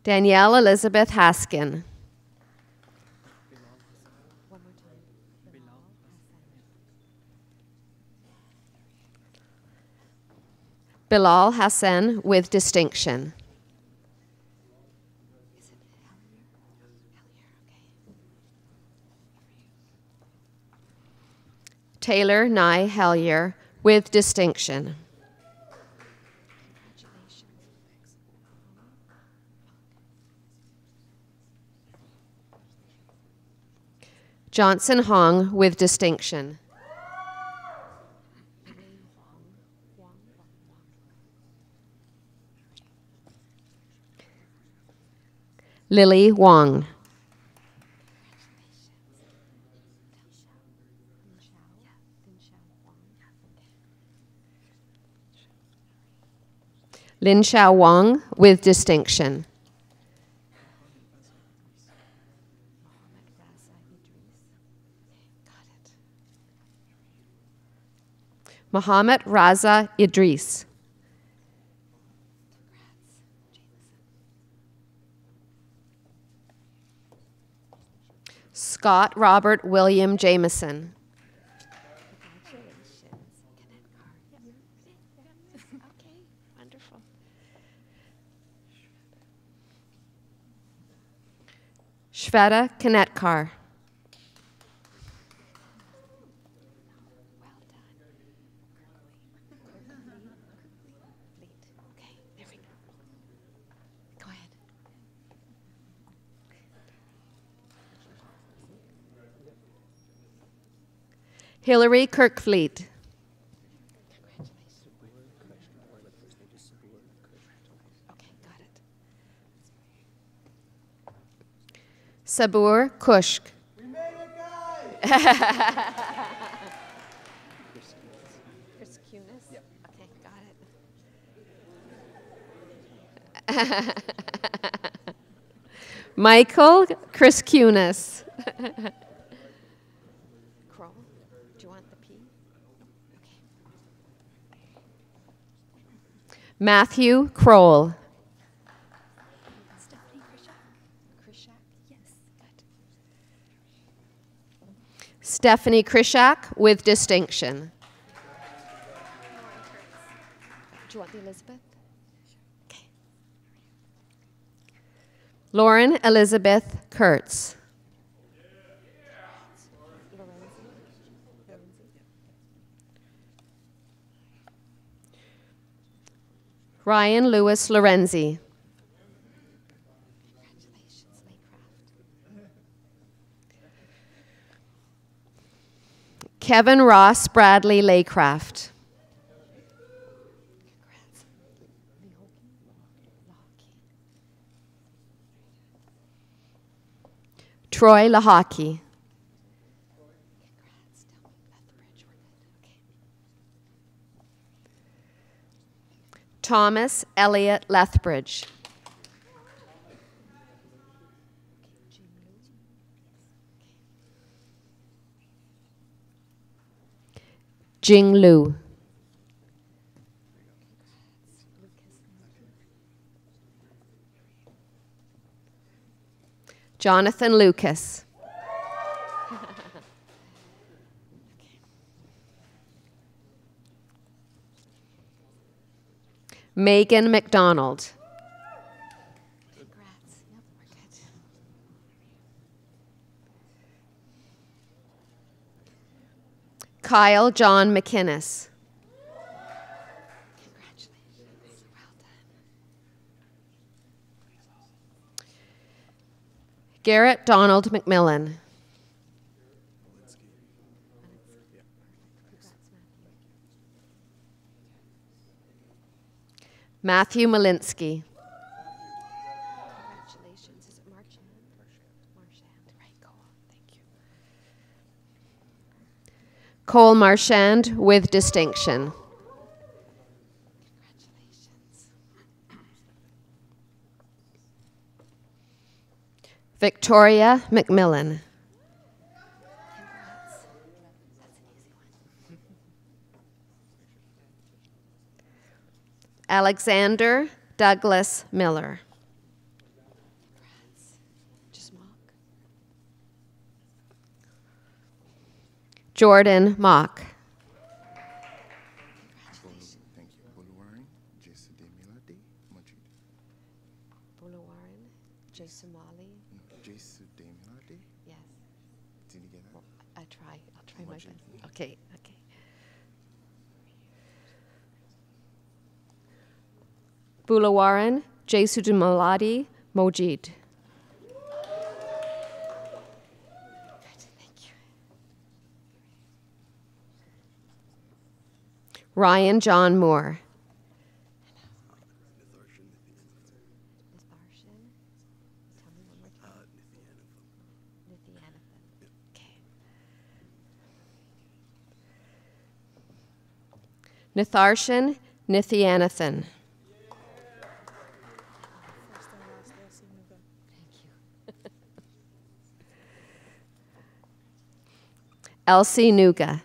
Danielle Elizabeth Haskin. Bilal Hassan with distinction. Taylor Nye Hellier with distinction. Johnson Hong with distinction. Lily Wong. Lin Xiao Wang with distinction. Mohammed Raza Idris. Scott Robert William Jameson. Okay, wonderful. Shveta Kanetkar. Hillary Kirkfleet. Sabur Kushk. We made it, guys! Chris Kunis? Yep. Okay, got it. Michael Chris Kunis. Do you want Matthew Kroll. Stephanie Krishak with distinction. Do you want the Elizabeth? Okay. Lauren Elizabeth Kurtz. Ryan Lewis Lorenzi. Kevin Ross Bradley Laycraft. Troy Lahaki. Thomas Elliott Lethbridge. Jing Lu. Jonathan Lucas. Megan McDonald. Kyle John McInnes. Garrett Donald McMillan. Matthew Malinsky. Congratulations. Is it Marchand? Marchand. Right, Cole. Thank you. Cole Marchand with distinction. Congratulations. Victoria McMillan. Alexander Douglas Miller. Jordan Mock. Thank you. Buluwarin, Jason Demilade, Majid. Buluwarin, Jason Mali. Jason Demilade? Yes. Did you get that? Well, I'll try my best. Okay, okay. Bulawaran, Jesudumaladi, Mojid. Ryan John Moore. Nitharshan Nithyanathan. Elsie Nuga.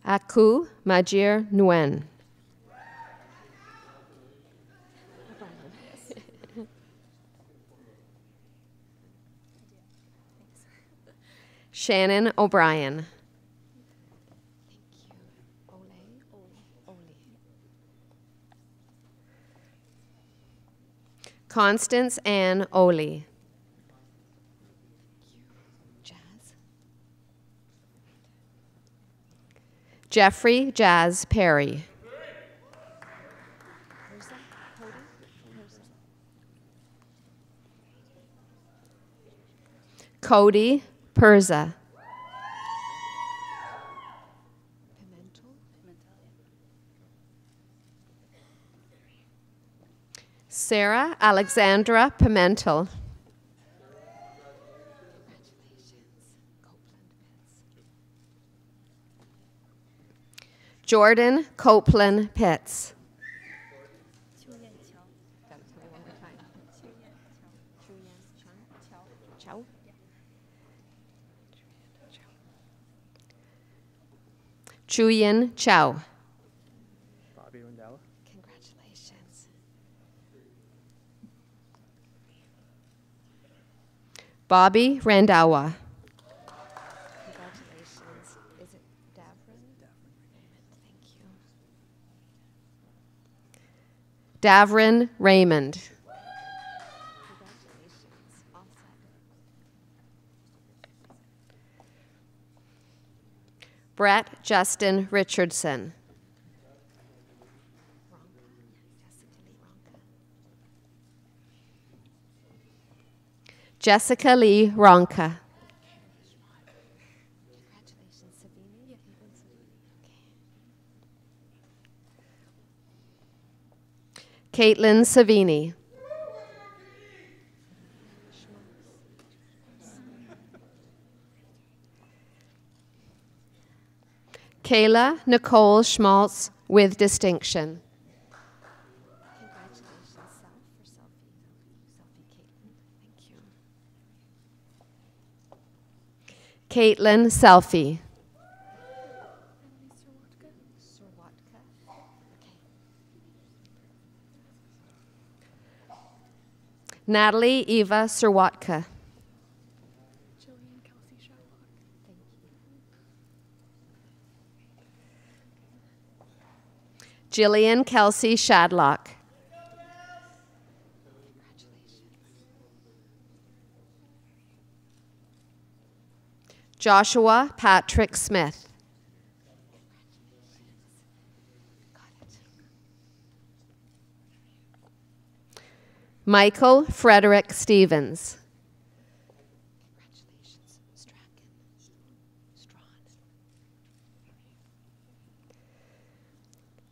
Aku Majir Nguyen. Shannon O'Brien. Constance Ann Oley. Jeffrey Jazz Perry. Cody Perza. Sarah Alexandra Pimentel. Jordan Copeland Pitts. Chow. Chuyin Chow. Bobby Randall. Congratulations. Bobby Randawa. Congratulations. Is it Davrin? Thank you. Davrin Raymond. Congratulations. All set. Brett Justin Richardson. Jessica Lee Ronka. Caitlin Savini. Kayla Nicole Schmaltz with distinction. Caitlin Selfie. Natalie Eva Serwatka. Jillian Kelsey Shadlock. Joshua Patrick Smith. Michael Frederick Stevens.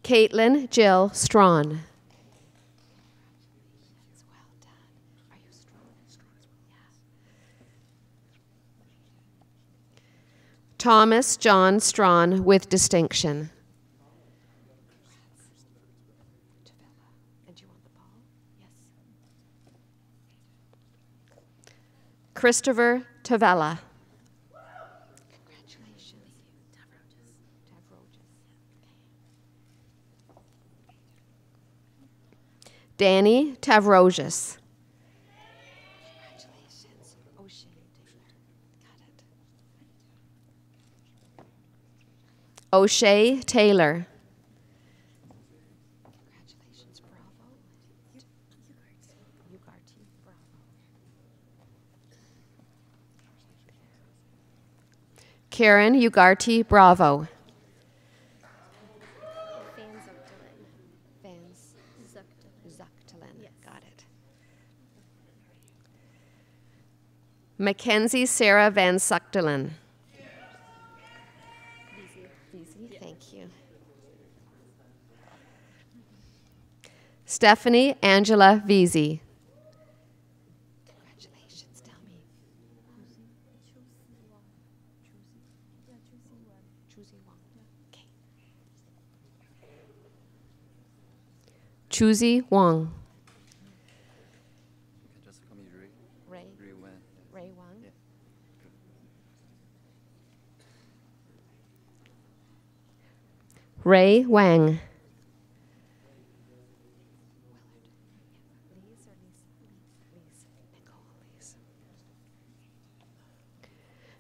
Caitlin Jill Strawn. Thomas John Strawn with distinction. Christopher Tavella. Danny Tavrosius. Congratulations. Ocean Taylor. Got it. O'Shea Taylor. Congratulations. Bravo. Ugarte. Bravo. Karen Ugarte Bravo. Mackenzie Sarah Van Suchtelen. Easy, thank you. Stephanie Angela Veazey. Congratulations, tell me. Okay. Chuzi Wong. Ray Wang.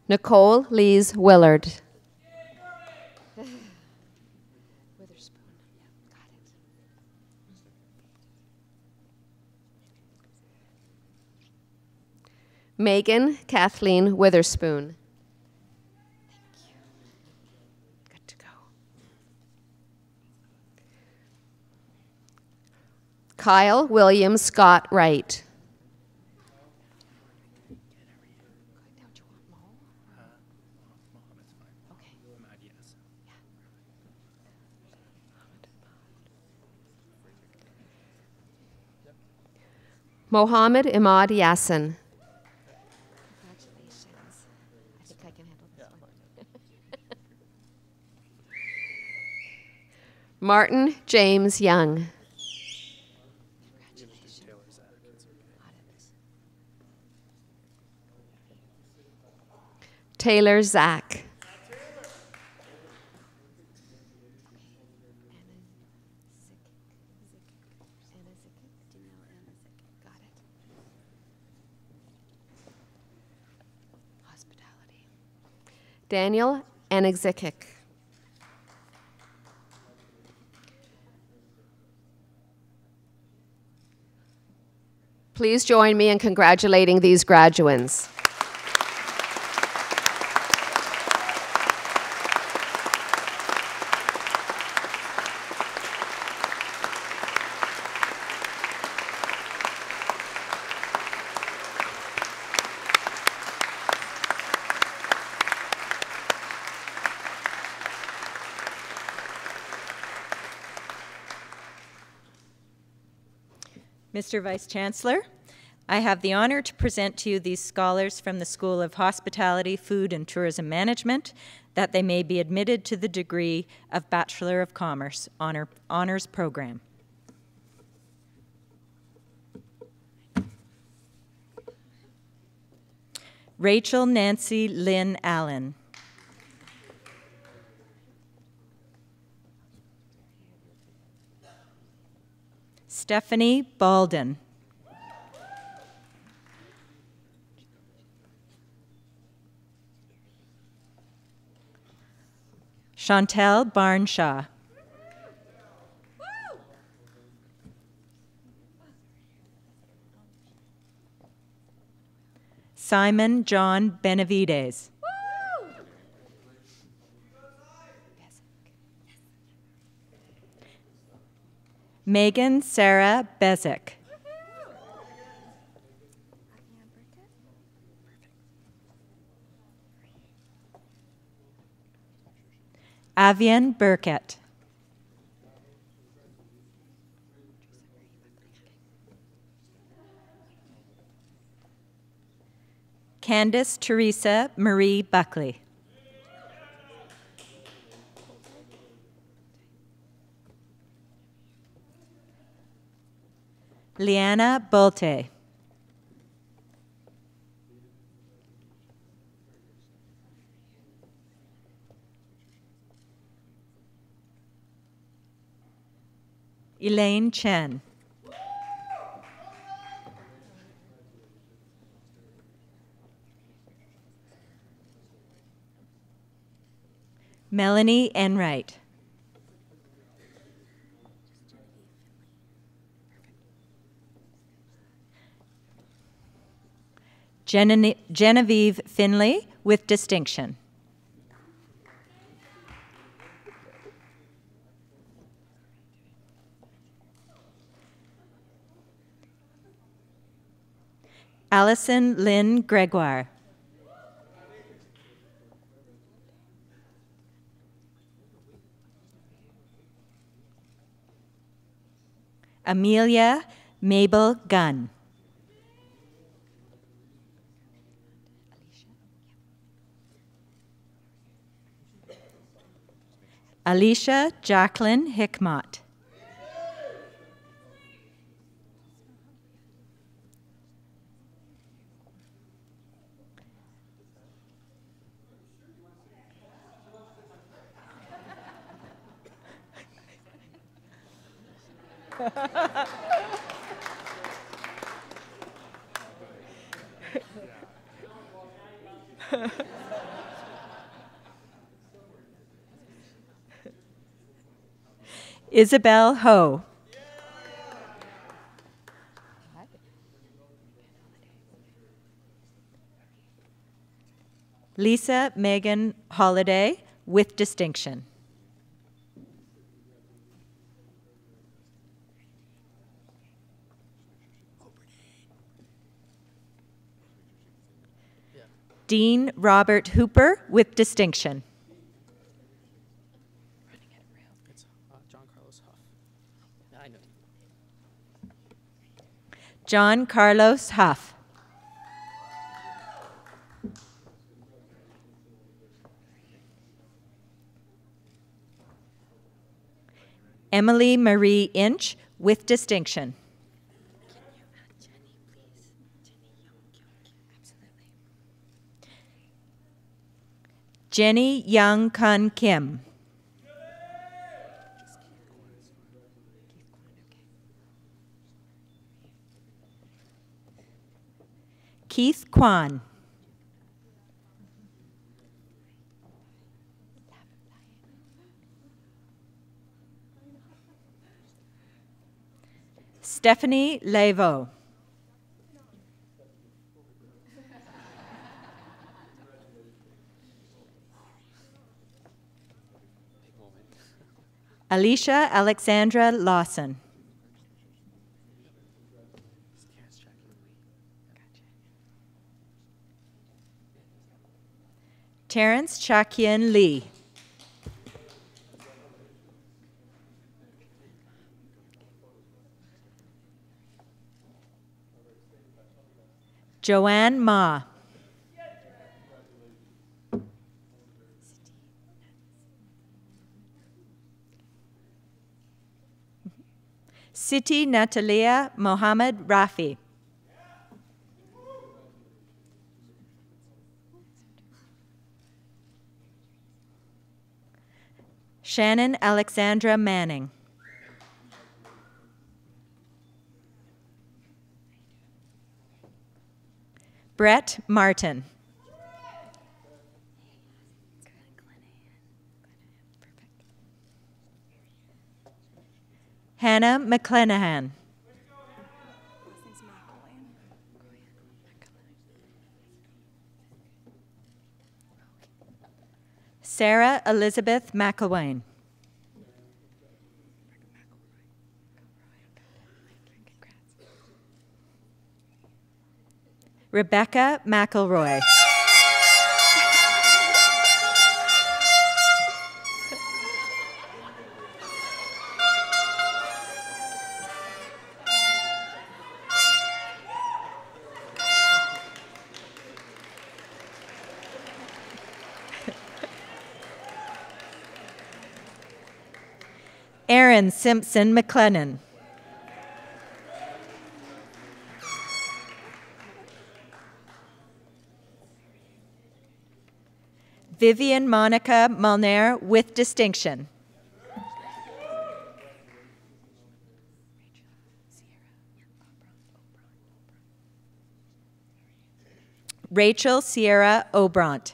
Nicole Lees Willard. Witherspoon. Got it. Megan Kathleen Witherspoon. Kyle William Scott Wright. Mohammed Imad Yassin. Congratulations. I think I can handle this one. Martin James Young. Taylor Zach. Daniel Anexikik. Please join me in congratulating these graduands. Mr. Vice Chancellor, I have the honor to present to you these scholars from the School of Hospitality, Food, and Tourism Management, that they may be admitted to the degree of Bachelor of Commerce Honors Program. Rachel Nancy Lynn Allen. Stephanie Balden. Chantel Barnshaw. Simon John Benavides. Megan Sarah Bezick. Avian Burkett. Candace Teresa Marie Buckley. Liana Bolte. Elaine Chen. Melanie Enright. Genevieve Finley with distinction. Allison Lynn Gregoire. Amelia Mabel Gunn. Alicia Jacqueline Hickmott. Isabel Ho. Lisa Megan Holiday with distinction. Dean Robert Hooper with distinction. John Carlos Huff. Emily Marie Inch with distinction. Jenny Young Kun Kim. Keith Kwan. Stephanie Levo. Alicia Alexandra Lawson. Terrence Chakian Lee. Joanne Ma. Siti Natalia Mohammed Rafi. Shannon Alexandra Manning. Brett Martin. Hannah McClenahan. Sarah Elizabeth McElwain. Rebecca McElroy. Aaron Simpson McLennan. Vivian Monica Molnair with distinction. Rachel Sierra Obrant.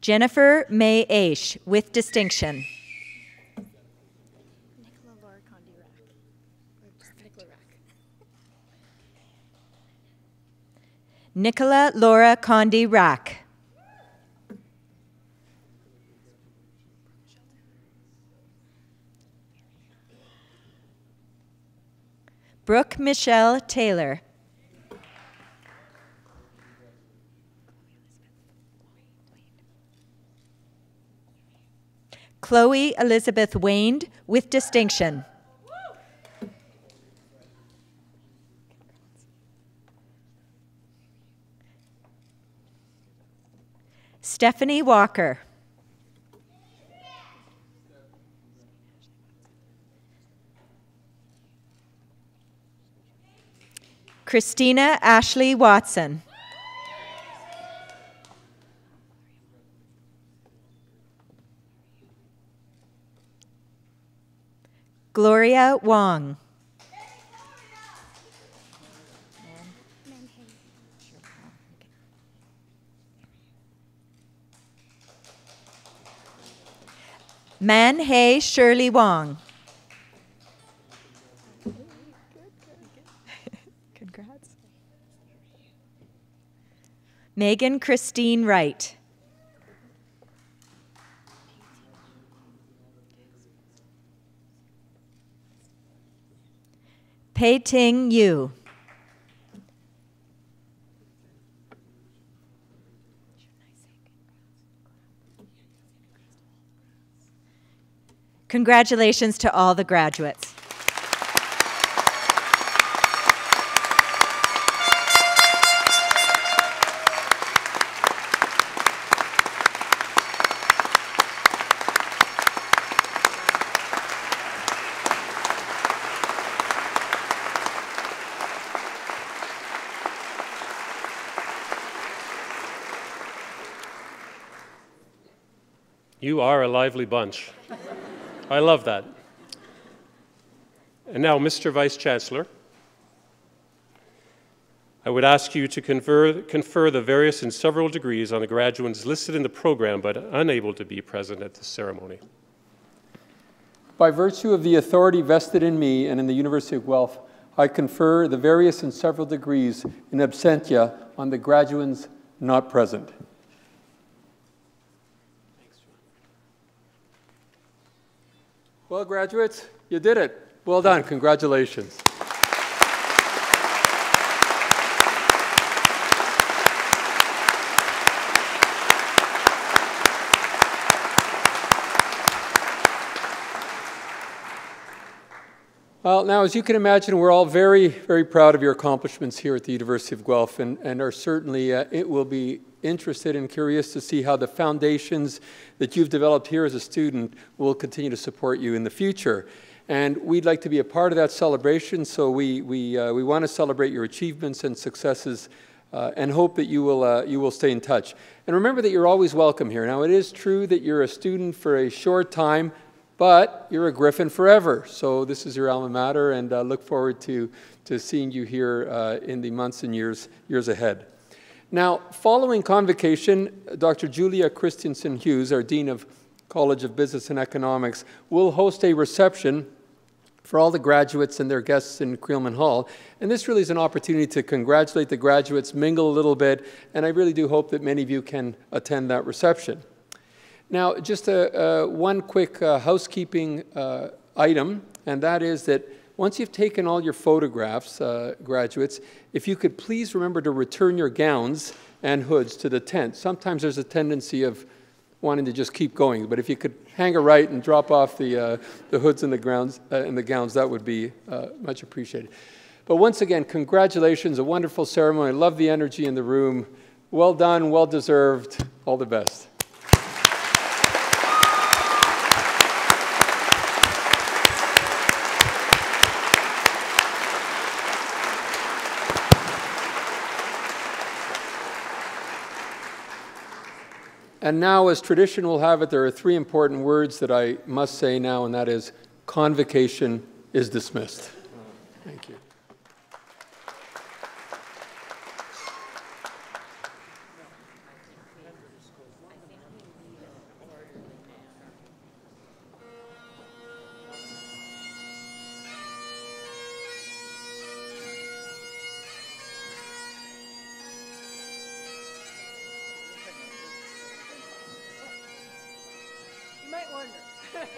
Jennifer May Aish with distinction. Nicola Laura Condi Rack. Brooke Michelle Taylor. Chloe Elizabeth Wayne with distinction. Stephanie Walker. Christina Ashley Watson. Gloria Wong. Man Hei Shirley Wong. Congrats. Megan Christine Wright. Pei Ting Yu. Congratulations to all the graduates. You are a lively bunch. I love that. And now, Mr. Vice Chancellor, I would ask you to confer the various and several degrees on the graduates listed in the program but unable to be present at the ceremony. By virtue of the authority vested in me and in the University of Guelph, I confer the various and several degrees in absentia on the graduates not present. Well, graduates, you did it. Well done. Congratulations. Well, now, as you can imagine, we're all very, very proud of your accomplishments here at the University of Guelph, and are certainly, it will be interested and curious to see how the foundations that you've developed here as a student will continue to support you in the future. And we'd like to be a part of that celebration, so we want to celebrate your achievements and successes and hope that you will stay in touch. And remember that you're always welcome here. Now, it is true that you're a student for a short time, but you're a Griffin forever. So this is your alma mater, and look forward to seeing you here in the months and years ahead. Now, following convocation, Dr. Julia Christensen Hughes, our Dean of College of Business and Economics, will host a reception for all the graduates and their guests in Creelman Hall. And this really is an opportunity to congratulate the graduates, mingle a little bit, and I really do hope that many of you can attend that reception. Now, just one quick housekeeping item, and that is that once you've taken all your photographs, graduates, if you could please remember to return your gowns and hoods to the tent. Sometimes there's a tendency of wanting to just keep going, but if you could hang a right and drop off the hoods and the gowns, that would be much appreciated. But once again, congratulations, a wonderful ceremony. I love the energy in the room. Well done, well deserved. All the best. And now, as tradition will have it, there are three important words that I must say now, and that is, convocation is dismissed. Thank you. You might wonder.